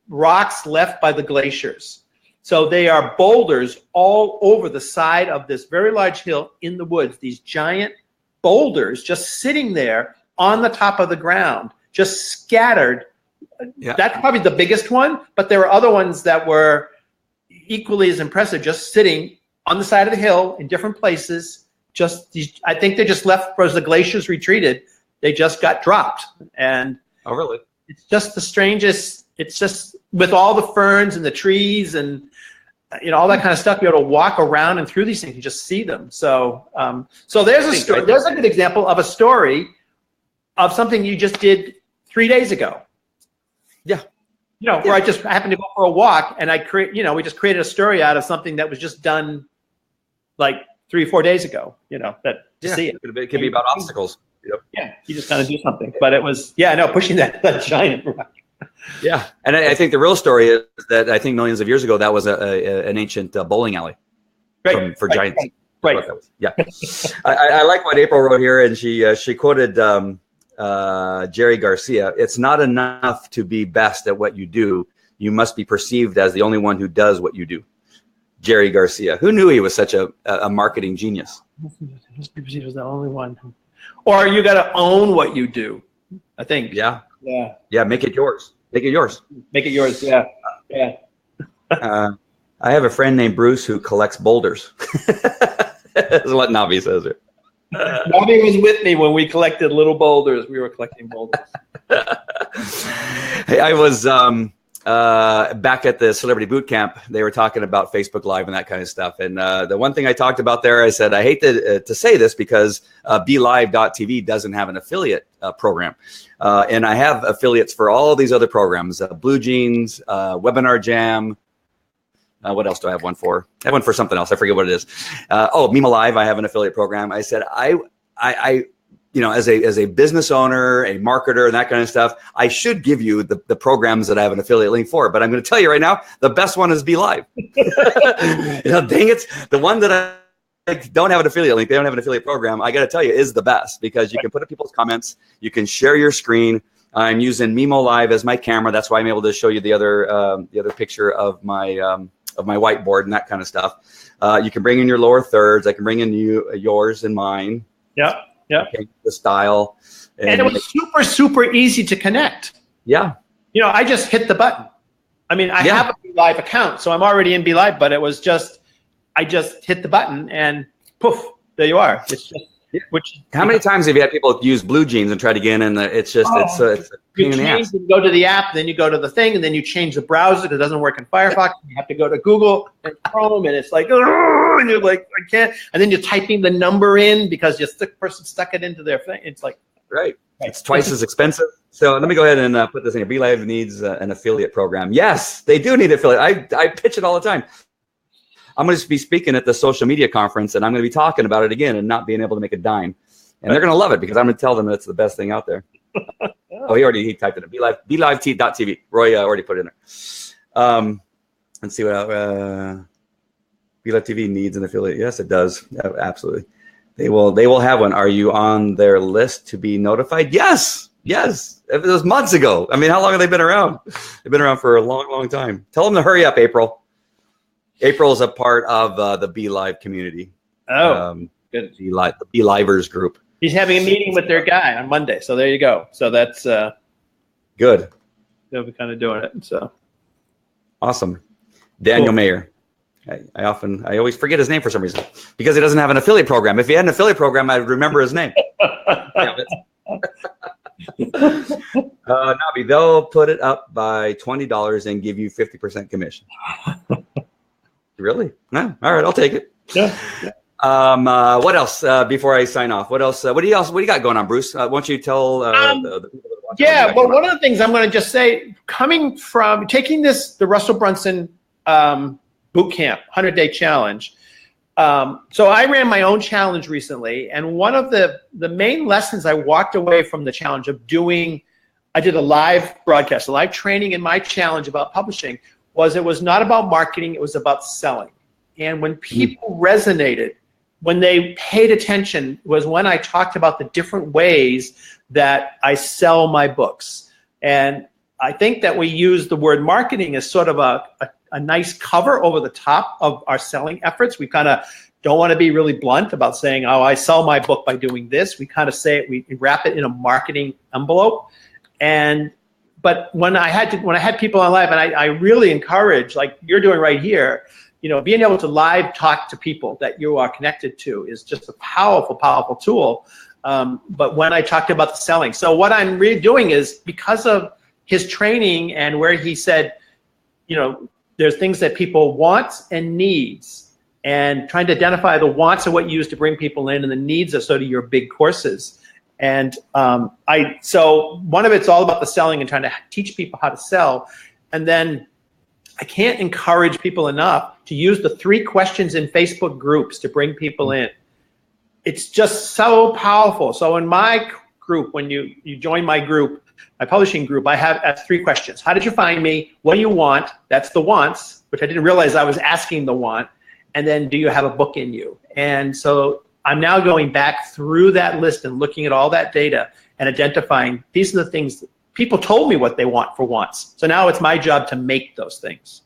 rocks left by the glaciers. So they are boulders all over the side of this very large hill in the woods. These giant boulders just sitting there on the top of the ground, just scattered. Yeah. That's probably the biggest one, but there were other ones that were equally as impressive, just sitting on the side of the hill in different places. I think they just left as the glaciers retreated. They just got dropped. And oh, really? It's just the strangest. It's just with all the ferns and the trees and all that kind of stuff. You're able to walk around and through these things and just see them. So there's a story. There's a good example of a story of something you just did 3 days ago. Yeah. Where I just happened to go for a walk, and we just created a story out of something that was just done like 3 or 4 days ago, to see it. It could be about obstacles. Yep. Yeah, you just kind of do something. But it was, pushing that giant rock. Yeah, and I think the real story is that I think millions of years ago, that was an ancient bowling alley for giants. Right. Yeah. I like what April wrote here, and she quoted Jerry Garcia. It's not enough to be best at what you do. You must be perceived as the only one who does what you do. Jerry Garcia. Who knew he was such a marketing genius? Must be perceived as the only one. Or you got to own what you do, I think. Yeah. Make it yours. Make it yours. Yeah. I have a friend named Bruce who collects boulders. That's what Navi says here. Navi was with me when we collected little boulders. We were collecting boulders. Hey, I was back at the Celebrity Boot Camp. They were talking about Facebook Live and that kind of stuff. And the one thing I talked about there, I said, I hate to say this because BeLive.tv doesn't have an affiliate program. And I have affiliates for all these other programs, Blue Jeans, Webinar Jam. What else do I have one for? I have one for something else. I forget what it is. Meme Alive. I have an affiliate program. I said, I as a business owner, a marketer, and that kind of stuff, I should give you the programs that I have an affiliate link for. But I'm going to tell you right now, the best one is BeLive. Dang it, the one that I don't have an affiliate link, they don't have an affiliate program, I got to tell you, is the best because you can put up people's comments, you can share your screen. I'm using Memo Live as my camera. That's why I'm able to show you the other picture of my whiteboard and that kind of stuff. You can bring in your lower thirds. I can bring in yours and mine. Yeah. The style. And it was super, super easy to connect. Yeah. I just hit the button. I mean, I have a BeLive account, so I'm already in BeLive, but it was I just hit the button and poof, there you are. It's just, how many times have you had people use Blue Jeans and try to get in? It's a pain in the ass. You go to the app, then you go to the thing, and then you change the browser because it doesn't work in Firefox. You have to go to Google and Chrome, and it's like, and you're like, I can't. And then you're typing the number in because the person stuck it into their thing. It's like, right. It's twice as expensive. So let me go ahead and put this in here. BeLive needs an affiliate program. Yes, they do need affiliate. I pitch it all the time. I'm going to be speaking at the social media conference, and I'm going to be talking about it again and not being able to make a dime. And they're going to love it because I'm going to tell them that's the best thing out there. He typed it in. BeLive.tv. Roy already put it in there. Let's see what else. BeLive TV needs an affiliate. Yes, it does. Absolutely. They will have one. Are you on their list to be notified? Yes. It was months ago. I mean, how long have they been around? They've been around for a long, long time. Tell them to hurry up, April. April is a part of the BeLive community. Good. The BeLivers group. He's having a meeting with their guy on Monday. So there you go. So that's good. They'll be kind of doing it. So awesome. Daniel Mayer. I always forget his name for some reason because he doesn't have an affiliate program. If he had an affiliate program, I'd remember his name. Nabi, they'll put it up by $20 and give you 50% commission. Really? No. All right, I'll take it. Yeah. What else before I sign off? What else? What do you got going on, Bruce? Why don't you tell the people that watch? Yeah, well, one of the things I'm going to just say, coming from taking the Russell Brunson boot camp 100-day challenge. So I ran my own challenge recently, and one of the main lessons I walked away from the challenge of doing, I did a live broadcast, a live training in my challenge about publishing, was it was not about marketing, it was about selling. And when people resonated, when they paid attention, was when I talked about the different ways that I sell my books. And I think that we use the word marketing as sort of a nice cover over the top of our selling efforts. We kind of don't want to be really blunt about saying, oh, I sell my book by doing this. We kind of say it, we wrap it in a marketing envelope. But when I had people on live, and I really encourage, like you're doing right here, being able to live talk to people that you are connected to is just a powerful, powerful tool. But when I talked about the selling, so what I'm really doing is, because of his training and where he said, there's things that people want and needs, and trying to identify the wants of what you use to bring people in, and the needs are sort of your big courses. And so one of it's all about the selling and trying to teach people how to sell. And then I can't encourage people enough to use the 3 questions in Facebook groups to bring people in. It's just so powerful. So in my group, when you join my group, my publishing group, I have 3 questions. How did you find me? What do you want? That's the wants, which I didn't realize I was asking the want. And then, do you have a book in you? And so I'm now going back through that list and looking at all that data and identifying these are the things that people told me what they want for wants. So now it's my job to make those things.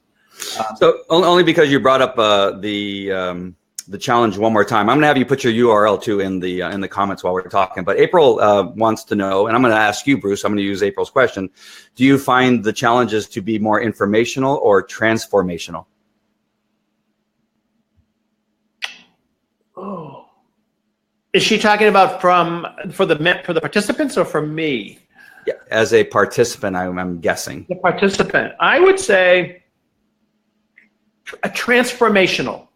So only because you brought up the challenge one more time, I'm gonna have you put your URL too in the comments while we're talking. But April wants to know, and I'm gonna ask you, Bruce. I'm gonna use April's question. Do you find the challenges to be more informational or transformational? Oh, is she talking about for the participants or for me? Yeah, as a participant, I'm guessing. The participant, I would say a transformational,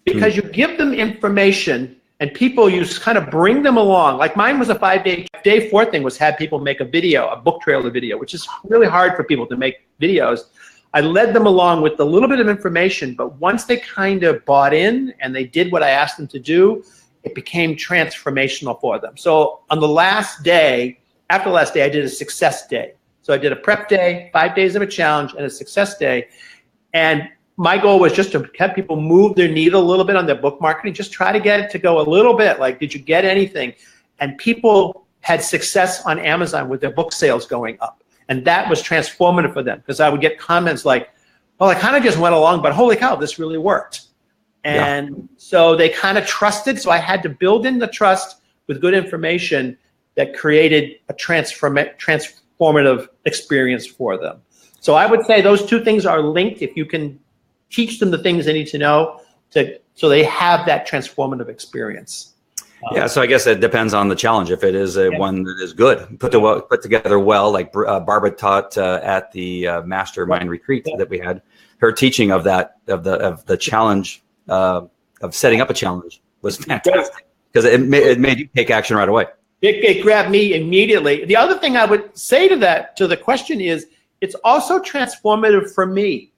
because you give them information and people, you kind of bring them along. Like mine was a 5-day. Day 4 thing was have people make a video, a book trailer video, which is really hard for people to make videos. I led them along with a little bit of information, but once they kind of bought in and they did what I asked them to do, it became transformational for them. So on the last day, after the last day, I did a success day. So I did a prep day, 5 days of a challenge, and a success day. And my goal was just to have people move their needle a little bit on their book marketing, just try to get it to go a little bit. Like, did you get anything? And people had success on Amazon with their book sales going up. And that was transformative for them, because I would get comments like, well, I kind of just went along, but holy cow, this really worked. And so they kind of trusted. So I had to build in the trust with good information that created a transformative experience for them. So I would say those 2 things are linked. If you can teach them the things they need to know, so they have that transformative experience. Yeah, so I guess it depends on the challenge. If it is one that is good, put together well, like Barbara taught at the mastermind retreat that we had, her teaching of that of the challenge of setting up a challenge was fantastic, because it made you take action right away. It grabbed me immediately. The other thing I would say to the question is, it's also transformative for me.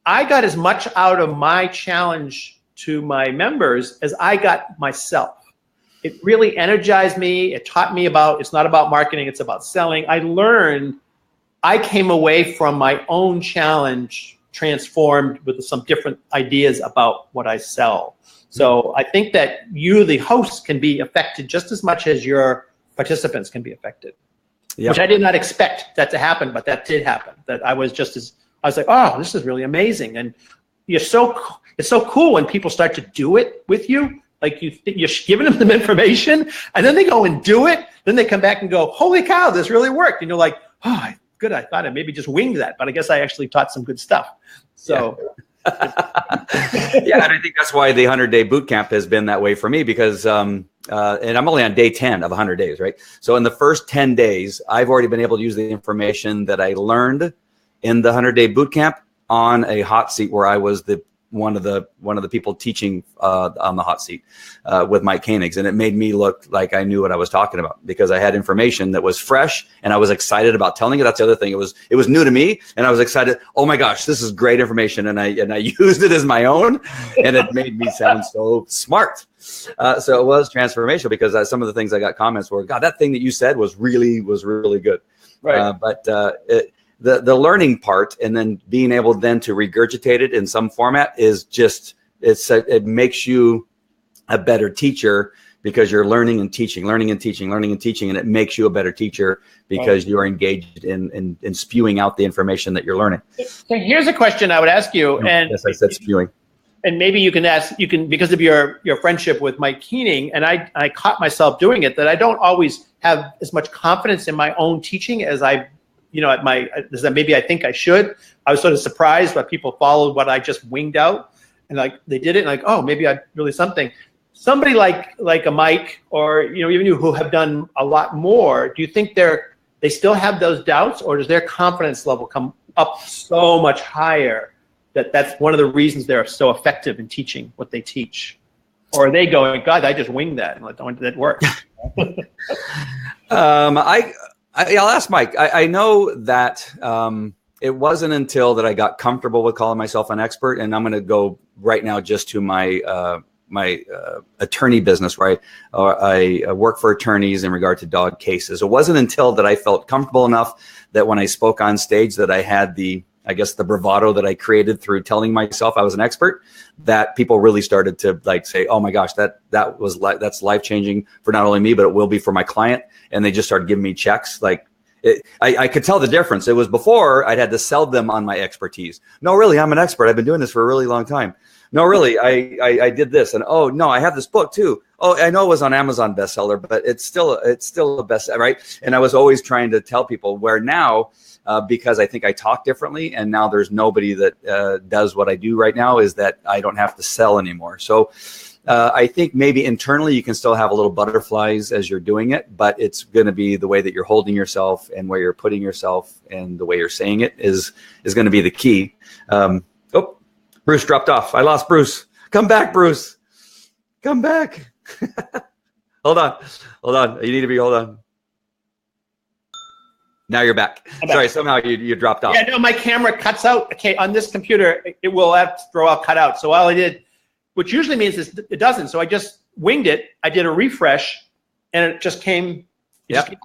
I got as much out of my challenge to my members as I got myself. It really energized me. It taught me it's not about marketing, it's about selling. I came away from my own challenge transformed with some different ideas about what I sell. So I think that you, the host, can be affected just as much as your participants can be affected. Yep. Which I did not expect that to happen, but that did happen. That I was like, oh, this is really amazing. And it's so cool when people start to do it with you. Like you're giving them the information, and then they go and do it. Then they come back and go, holy cow, this really worked. And you're like, oh, good. I thought I maybe just winged that, but I guess I actually taught some good stuff. So. Yeah, and I think that's why the 100-day boot camp has been that way for me, because and I'm only on day 10 of 100 days, right? So in the first 10 days, I've already been able to use the information that I learned in the 100-day boot camp on a hot seat where I was one of the people teaching on the hot seat with Mike Koenigs, and it made me look like I knew what I was talking about because I had information that was fresh and I was excited about telling it. That's the other thing. It was new to me, and I was excited. Oh my gosh, this is great information, and I used it as my own, and it made me sound so smart. So it was transformational because some of the things I got comments were, God, that thing that you said was really good. Right. The learning part and then being able then to regurgitate it in some format is just, it makes you a better teacher because you're learning and teaching, and it makes you a better teacher because you're engaged in spewing out the information that you're learning. So here's a question I would ask you. And yes, I said spewing. And maybe you can because of your friendship with Mike Koenig, and I caught myself doing it, that I don't always have as much confidence in my own teaching as maybe I think I should. I was sort of surprised when people followed what I just winged out, and like they did it, and like, oh, maybe I really something. Somebody like a Mike, or even you who have done a lot more, do you think they still have those doubts, or does their confidence level come up so much higher that's one of the reasons they're so effective in teaching what they teach? Or are they going, God, I just winged that, and like, that worked? I'll ask Mike. I know that it wasn't until that I got comfortable with calling myself an expert, and I'm going to go right now just to my attorney business, where I work for attorneys in regard to dog cases. It wasn't until that I felt comfortable enough that when I spoke on stage that I had the bravado that I created through telling myself I was an expert, that people really started to like say, oh my gosh, that's life-changing for not only me, but it will be for my client. And they just started giving me checks. Like I could tell the difference. It was before I'd had to sell them on my expertise. No, really, I'm an expert. I've been doing this for a really long time. No, really, I did this. And oh no, I have this book too. Oh, I know it was on Amazon bestseller, but it's still a bestseller, right? And I was always trying to tell people, where now, because I think I talk differently, and now there's nobody that does what I do right now, is that I don't have to sell anymore. So I think maybe internally you can still have a little butterflies as you're doing it, but it's going to be the way that you're holding yourself and where you're putting yourself and the way you're saying it is going to be the key. Oh, Bruce dropped off. I lost Bruce. Come back, Bruce. Come back. Hold on. You need to hold on. Now you're back. Sorry, somehow you dropped off. Yeah, no, my camera cuts out. Okay, on this computer, it will have to throw out cut out. So all I did, which usually means it doesn't. So I just winged it. I did a refresh, and it just came. Yep.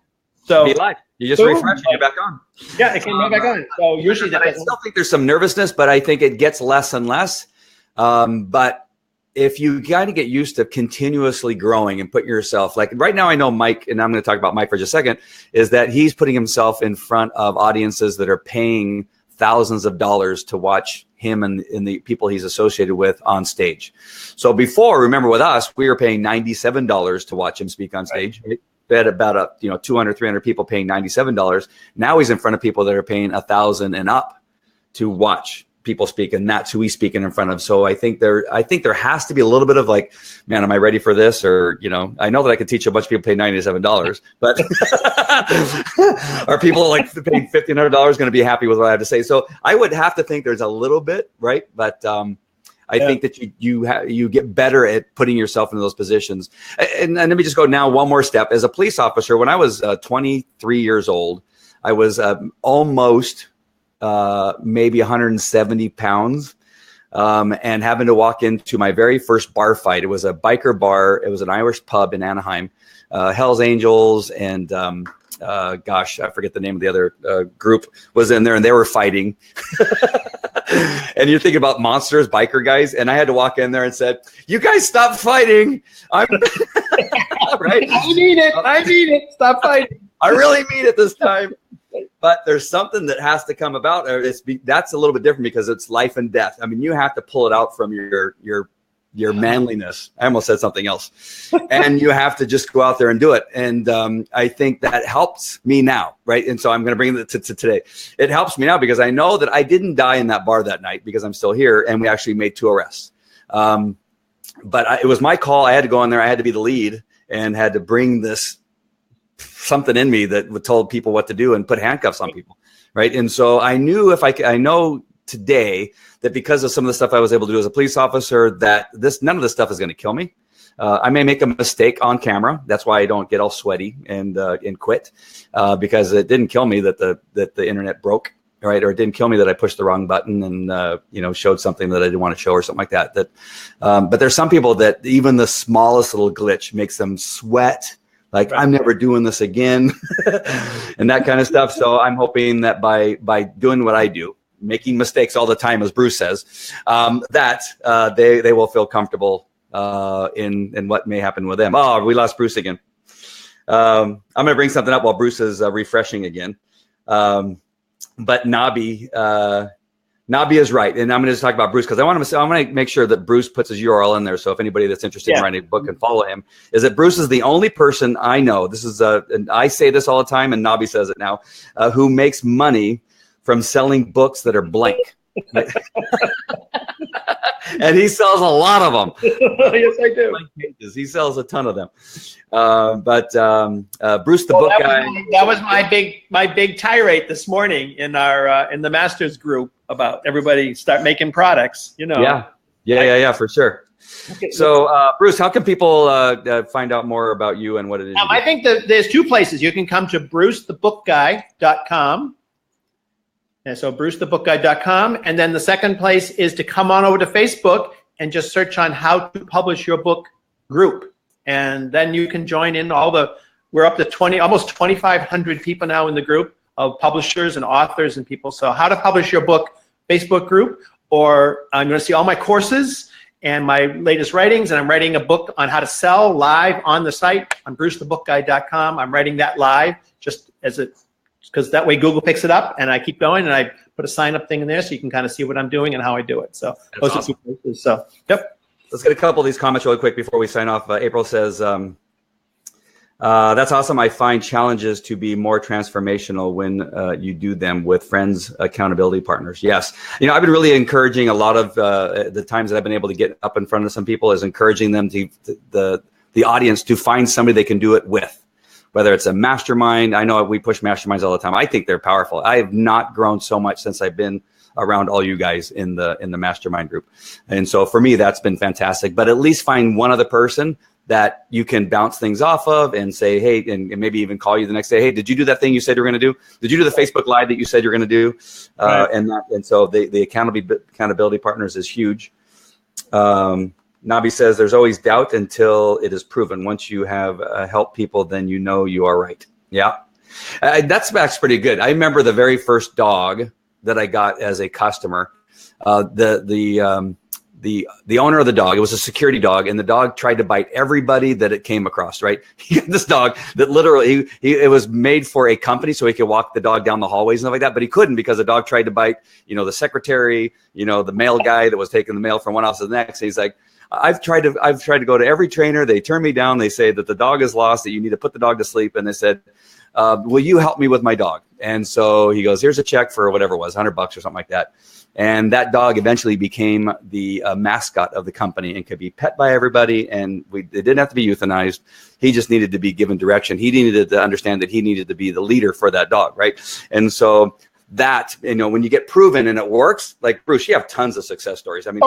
So be live. You just refresh and you're back on. Yeah, it came right back on. So usually I still think there's some nervousness, but I think it gets less and less. But if you got to get used to continuously growing and put yourself, like right now, I know Mike, and I'm going to talk about Mike for just a second, is that he's putting himself in front of audiences that are paying thousands of dollars to watch him and the people he's associated with on stage. So before, remember with us, we were paying $97 to watch him speak on stage. Right. We had about 200, 300 people paying $97. Now he's in front of people that are paying $1,000 and up to watch people speak, and that's who he's speaking in front of. So I think there has to be a little bit of like, man, am I ready for this? Or, I know that I could teach a bunch of people pay $97, but are people like paying $1,500 going to be happy with what I have to say? So I would have to think there's a little bit, right? But I think that you get better at putting yourself in those positions. And let me just go now one more step. As a police officer, when I was 23 years old, I was almost maybe 170 pounds, and having to walk into my very first bar fight. It was a biker bar. It was an Irish pub in Anaheim, Hell's Angels, and gosh, I forget the name of the other group was in there, and they were fighting. And you're thinking about monsters, biker guys, and I had to walk in there and said, "You guys stop fighting." I'm right. I mean it. Stop fighting. I really mean it this time. But there's something that has to come about. That's a little bit different because it's life and death. I mean, you have to pull it out from your manliness. I almost said something else. And you have to just go out there and do it. And I think that helps me now, right? And so I'm going to bring it to today. It helps me now because I know that I didn't die in that bar that night because I'm still here, and we actually made 2 arrests. But it was my call. I had to go in there. I had to be the lead. and had to bring this something in me that told people what to do and put handcuffs on people, right? And so I knew I know today that because of some of the stuff I was able to do as a police officer, that none of this stuff is going to kill me. I may make a mistake on camera. That's why I don't get all sweaty and quit, because it didn't kill me that the internet broke, right? Or it didn't kill me that I pushed the wrong button and showed something that I didn't want to show or something like that. But there's some people that even the smallest little glitch makes them sweat. Like, I'm never doing this again, and that kind of stuff. So I'm hoping that by doing what I do, making mistakes all the time, as Bruce says, that they will feel comfortable in what may happen with them. Oh, we lost Bruce again. I'm going to bring something up while Bruce is refreshing again. But Nabi is right, and I'm going to just talk about Bruce because I want to make sure that Bruce puts his URL in there. So if anybody that's interested in writing a book can follow him, is that Bruce is the only person I know. This is and I say this all the time, and Nabi says it now, who makes money from selling books that are blank. And he sells a lot of them. Yes, I do. He sells a ton of them. But Bruce, the book guy. That was my big tirade this morning in the Masters group about everybody start making products. Yeah, for sure. Okay, so, Bruce, how can people find out more about you and what it is? I think that there's two places. You can come to brucethebookguy.com. And so brucethebookguy.com. And then the second place is to come on over to Facebook and just search on how to publish your book group. And then you can join in we're up to almost 2,500 people now in the group of publishers and authors and people. So how to publish your book Facebook group, or I'm going to see all my courses and my latest writings. And I'm writing a book on how to sell live on the site on brucethebookguy.com. I'm writing that live just because that way Google picks it up, and I keep going, and I put a sign up thing in there so you can kind of see what I'm doing and how I do it. So those are two places. So, yep. Let's get a couple of these comments really quick before we sign off. April says, that's awesome. I find challenges to be more transformational when you do them with friends, accountability partners. Yes. I've been really encouraging a lot of the times that I've been able to get up in front of some people is encouraging them the audience to find somebody they can do it with. Whether it's a mastermind, I know we push masterminds all the time. I think they're powerful. I have not grown so much since I've been around all you guys in the mastermind group. And so for me, that's been fantastic. But at least find one other person that you can bounce things off of and say, hey, and maybe even call you the next day. Hey, did you do that thing you said you were going to do? Did you do the Facebook Live that you said you're going to do? Right. And so the accountability partners is huge. Nabi says there's always doubt until it is proven. Once you have helped people, then you know you are right. Yeah, that's pretty good. I remember the very first dog that I got as a customer. The owner of the dog, it was a security dog, and the dog tried to bite everybody that it came across. Right, he had this dog that literally it was made for a company so he could walk the dog down the hallways and stuff like that, but he couldn't because the dog tried to bite, the secretary, the mail guy that was taking the mail from one house to the next. And he's like, I've tried to go to every trainer. They turn me down. They say that the dog is lost, that you need to put the dog to sleep. And they said, will you help me with my dog? And so he goes, here's a check for whatever it was, $100 or something like that. And that dog eventually became the mascot of the company and could be pet by everybody. And it didn't have to be euthanized. He just needed to be given direction. He needed to understand that he needed to be the leader for that dog, right? And so that, when you get proven and it works, like Bruce, you have tons of success stories. I mean,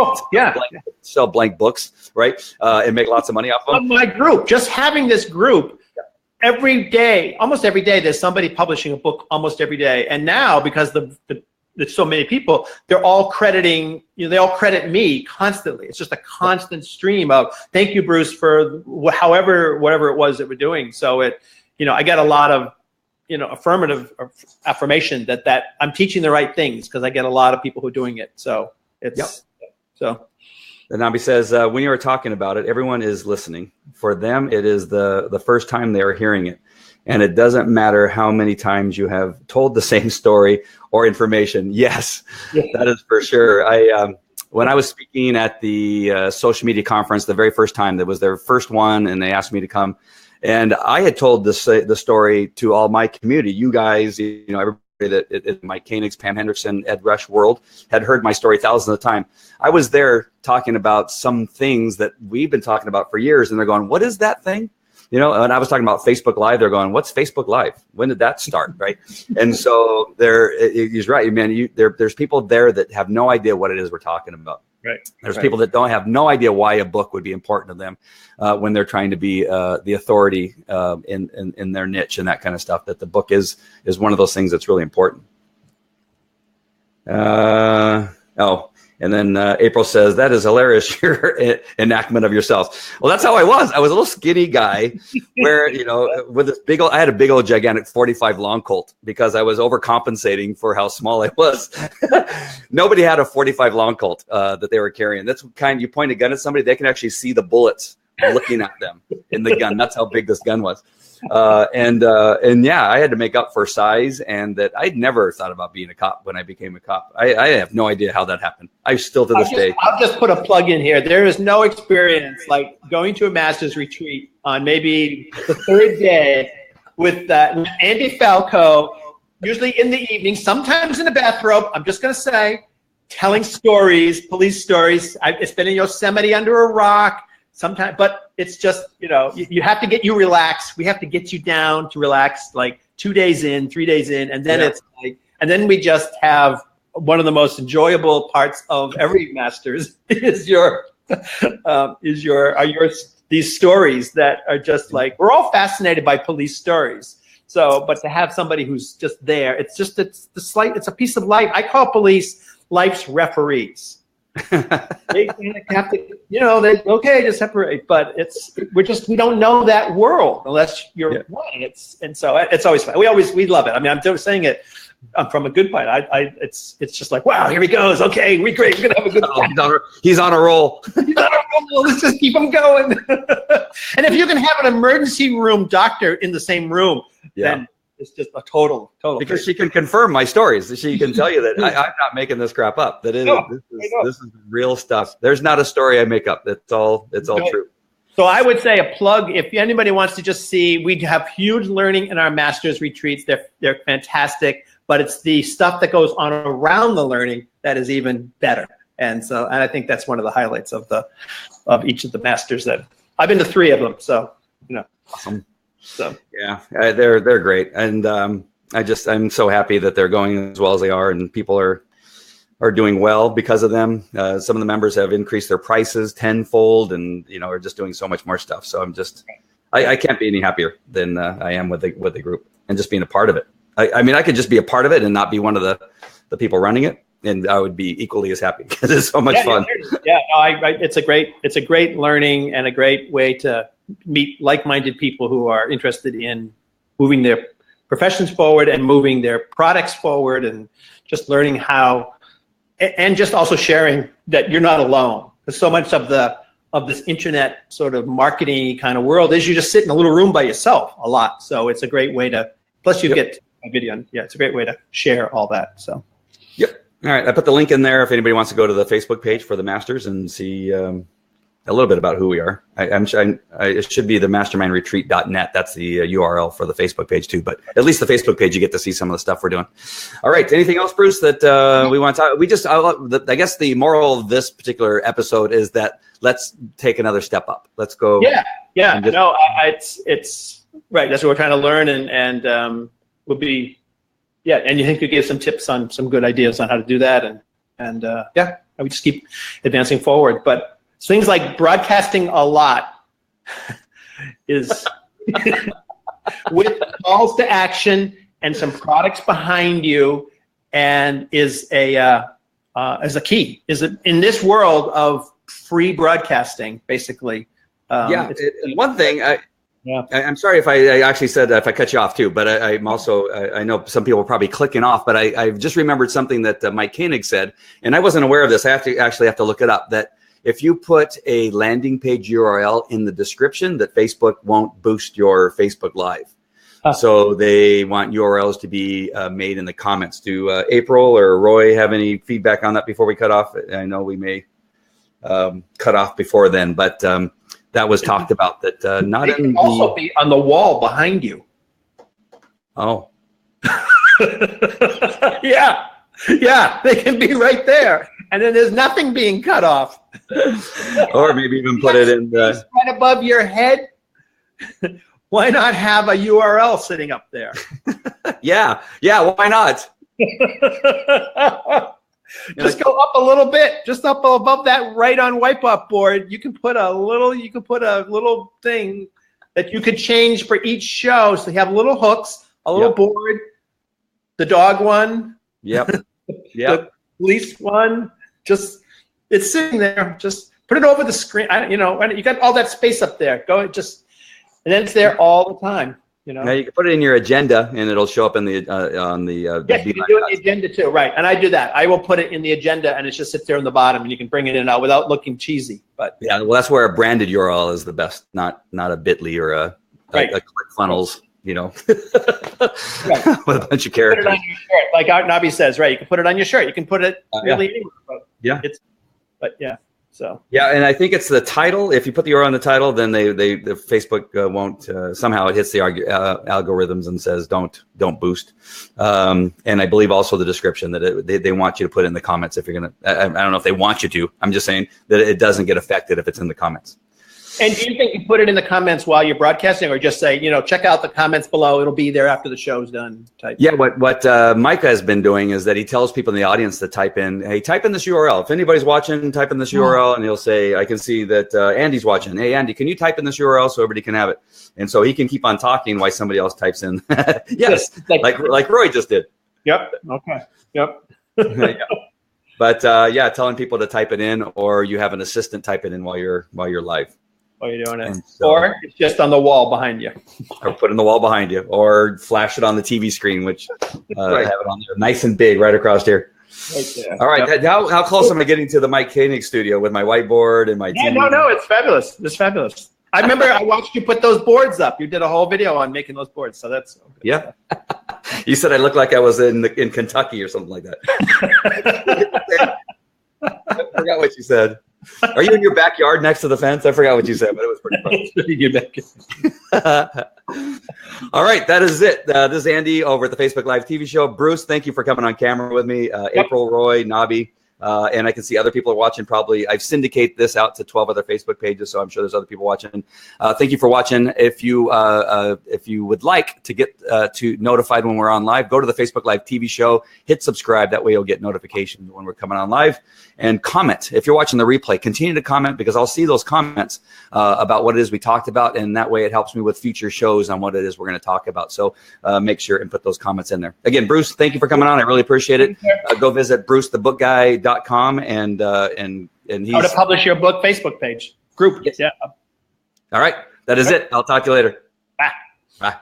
sell blank books, right? And make lots of money off of them. My group, just having this group, almost every day, there's somebody publishing a book almost every day. And now, because there's so many people, they're all crediting, they all credit me constantly. It's just a constant stream of, thank you, Bruce, for whatever it was that we're doing. So I get a lot of, affirmation that I'm teaching the right things because I get a lot of people who are doing it. So so. And Nabi says, when you are talking about it, everyone is listening. For them, it is the first time they are hearing it. And it doesn't matter how many times you have told the same story or information. Yes, that is for sure. When I was speaking at the social media conference, the very first time, that was their first one, and they asked me to come. And I had told the story to all my community. You guys, everybody that Mike Koenigs, Pam Hendrickson, Ed Rush world had heard my story thousands of times. I was there talking about some things that we've been talking about for years, and they're going, "What is that thing?" And I was talking about Facebook Live. They're going, what's Facebook Live? When did that start? Right. And so he's right, man. There's people there that have no idea what it is we're talking about. Right. There's people that don't have no idea why a book would be important to them when they're trying to be the authority in their niche and that kind of stuff, that the book is one of those things that's really important. And then April says, that is hilarious, your enactment of yourself. Well, that's how I was. I was a little skinny guy where, with this I had a big old gigantic 45 long Colt because I was overcompensating for how small I was. Nobody had a 45 long Colt that they were carrying. That's you point a gun at somebody, they can actually see the bullets looking at them in the gun. That's how big this gun was. And yeah, I had to make up for size, and that I'd never thought about being a cop when I became a cop. I have no idea how that happened. I still to this day. I'll just put a plug in here. There is no experience like going to a master's retreat on maybe the third day with Andy Falco, usually in the evening, sometimes in a bathrobe. I'm just going to say, telling stories, police stories. It's been in Yosemite under a rock. Sometimes, but it's just, you have to get you relaxed. We have to get you down to relax, like 2 days in, 3 days in, and then it's like, and then we just have one of the most enjoyable parts of every master's is these stories that are just like, we're all fascinated by police stories. So, but to have somebody who's just there, it's a piece of life. I call police life's referees. They have to, just separate, but we don't know that world unless you're one. And so it's always fun. We love it. I mean, I'm just saying it from a good point. It's just like, wow, here he goes. Okay, we're great. We're gonna have a good time. He's on a roll. Let's just keep him going. And if you can have an emergency room doctor in the same room, then it's just a total. Because she can confirm my stories. She can tell you that I'm not making this crap up. That this is real stuff. There's not a story I make up. It's all true. So I would say a plug, if anybody wants to just see, we have huge learning in our master's retreats. They're fantastic, but it's the stuff that goes on around the learning that is even better. And I think that's one of the highlights of each of the masters that I've been to 3 of them. So, awesome. So yeah, they're great, and I'm so happy that they're going as well as they are, and people are doing well because of them. Some of the members have increased their prices tenfold, and are just doing so much more stuff. So I can't be any happier than I am with the group and just being a part of it. I mean, I could just be a part of it and not be one of the people running it, and I would be equally as happy because it's so much fun. It's a great learning and a great way to meet like-minded people who are interested in moving their professions forward and moving their products forward, and just learning how, and just also sharing that you're not alone. Because so much of this internet sort of marketing kind of world is you just sit in a little room by yourself a lot. So it's a great way to, plus you get a video. Yeah, it's a great way to share all that. So. Yep. All right. I put the link in there if anybody wants to go to the Facebook page for the Masters and see a little bit about who we are. It should be the mastermindretreat.net. That's the URL for the Facebook page too. But at least the Facebook page, you get to see some of the stuff we're doing. All right. Anything else, Bruce, that we want to talk? I guess the moral of this particular episode is that let's take another step up. Let's go. Yeah. It's right. That's what we're trying to learn, and we'll be. Yeah, and you think you give some tips on some good ideas on how to do that, and I would just keep advancing forward. But things like broadcasting a lot is with calls to action and some products behind you, and is a key. Is it in this world of free broadcasting, basically? One thing. I'm sorry if I actually said if I cut you off too, but I'm also I know some people are probably clicking off, but I've just remembered something that Mike Koenig said, and I wasn't aware of this. I have to look it up. That if you put a landing page URL in the description, that Facebook won't boost your Facebook Live. So they want URLs to be made in the comments. Do April or Roy have any feedback on that before we cut off? I know we may cut off before then, but that was talked about. That not in also be on the wall behind you. Oh. Yeah, they can be right there, and then there's nothing being cut off. Or maybe even put it in the right above your head. Why not have a URL sitting up there? Yeah, why not? Just go up a little bit, just up above that right on wipeout board. You can put a little thing that you could change for each show. So you have little hooks, a little board, the dog one. Yep. The police one. Just, it's sitting there. Just put it over the screen. You got all that space up there. And then it's there all the time. Now you can put it in your agenda, and it'll show up in the Yes, you can do it in the agenda too, right? And I do that. I will put it in the agenda, and it just sits there in the bottom, and you can bring it in and out without looking cheesy. But yeah, well, that's where a branded URL is the best, not a Bitly or a ClickFunnels, right. With a bunch of characters. Put it on your shirt, like Art Nobby says, right? You can put it on your shirt. You can put it really anywhere. So yeah, and I think it's the title. If you put the URL on the title, then the Facebook won't somehow it hits the algorithms and says don't boost. And I believe also the description that they want you to put in the comments if you're gonna. I don't know if they want you to. I'm just saying that it doesn't get affected if it's in the comments. And do you think you put it in the comments while you're broadcasting, or just say, check out the comments below? It'll be there after the show's done. Type. Yeah, what Micah has been doing is that he tells people in the audience to type in this URL. If anybody's watching, type in this URL, and he'll say, I can see that Andy's watching. Hey, Andy, can you type in this URL so everybody can have it? And so he can keep on talking while somebody else types in. Yes, like Roy just did. Yep. Okay. Yep. Yeah. But telling people to type it in, or you have an assistant type it in while you're live. While you're doing it. Or it's just on the wall behind you. Or put it in the wall behind you. Or flash it on the TV screen, which have it on there nice and big right across here. Right there. All right. Yep. How close am I getting to the Mike Koenig studio with my whiteboard and my TV? No, it's fabulous. It's fabulous. I remember I watched you put those boards up. You did a whole video on making those boards. So that's okay. Yeah. You said I looked like I was in Kentucky or something like that. I forgot what you said. Are you in your backyard next to the fence? I forgot what you said, but it was pretty fun. All right, that is it. This is Andy over at the Facebook Live TV show. Bruce, thank you for coming on camera with me. April, Roy, Nobby, and I can see other people are watching. Probably I've syndicated this out to 12 other Facebook pages, so I'm sure there's other people watching. Thank you for watching. If you would like to get notified when we're on live, go to the Facebook Live TV show, hit subscribe. That way you'll get notifications when we're coming on live. And comment. If you're watching the replay, continue to comment, because I'll see those comments about what it is we talked about, and that way it helps me with future shows on what it is we're going to talk about. So make sure and put those comments in there. Again, Bruce, thank you for coming on. I really appreciate it. Go visit brucethebookguy.com and he's how to publish your book Facebook page group. Yes. Yeah. All right, that is it. I'll talk to you later. Bye. Bye.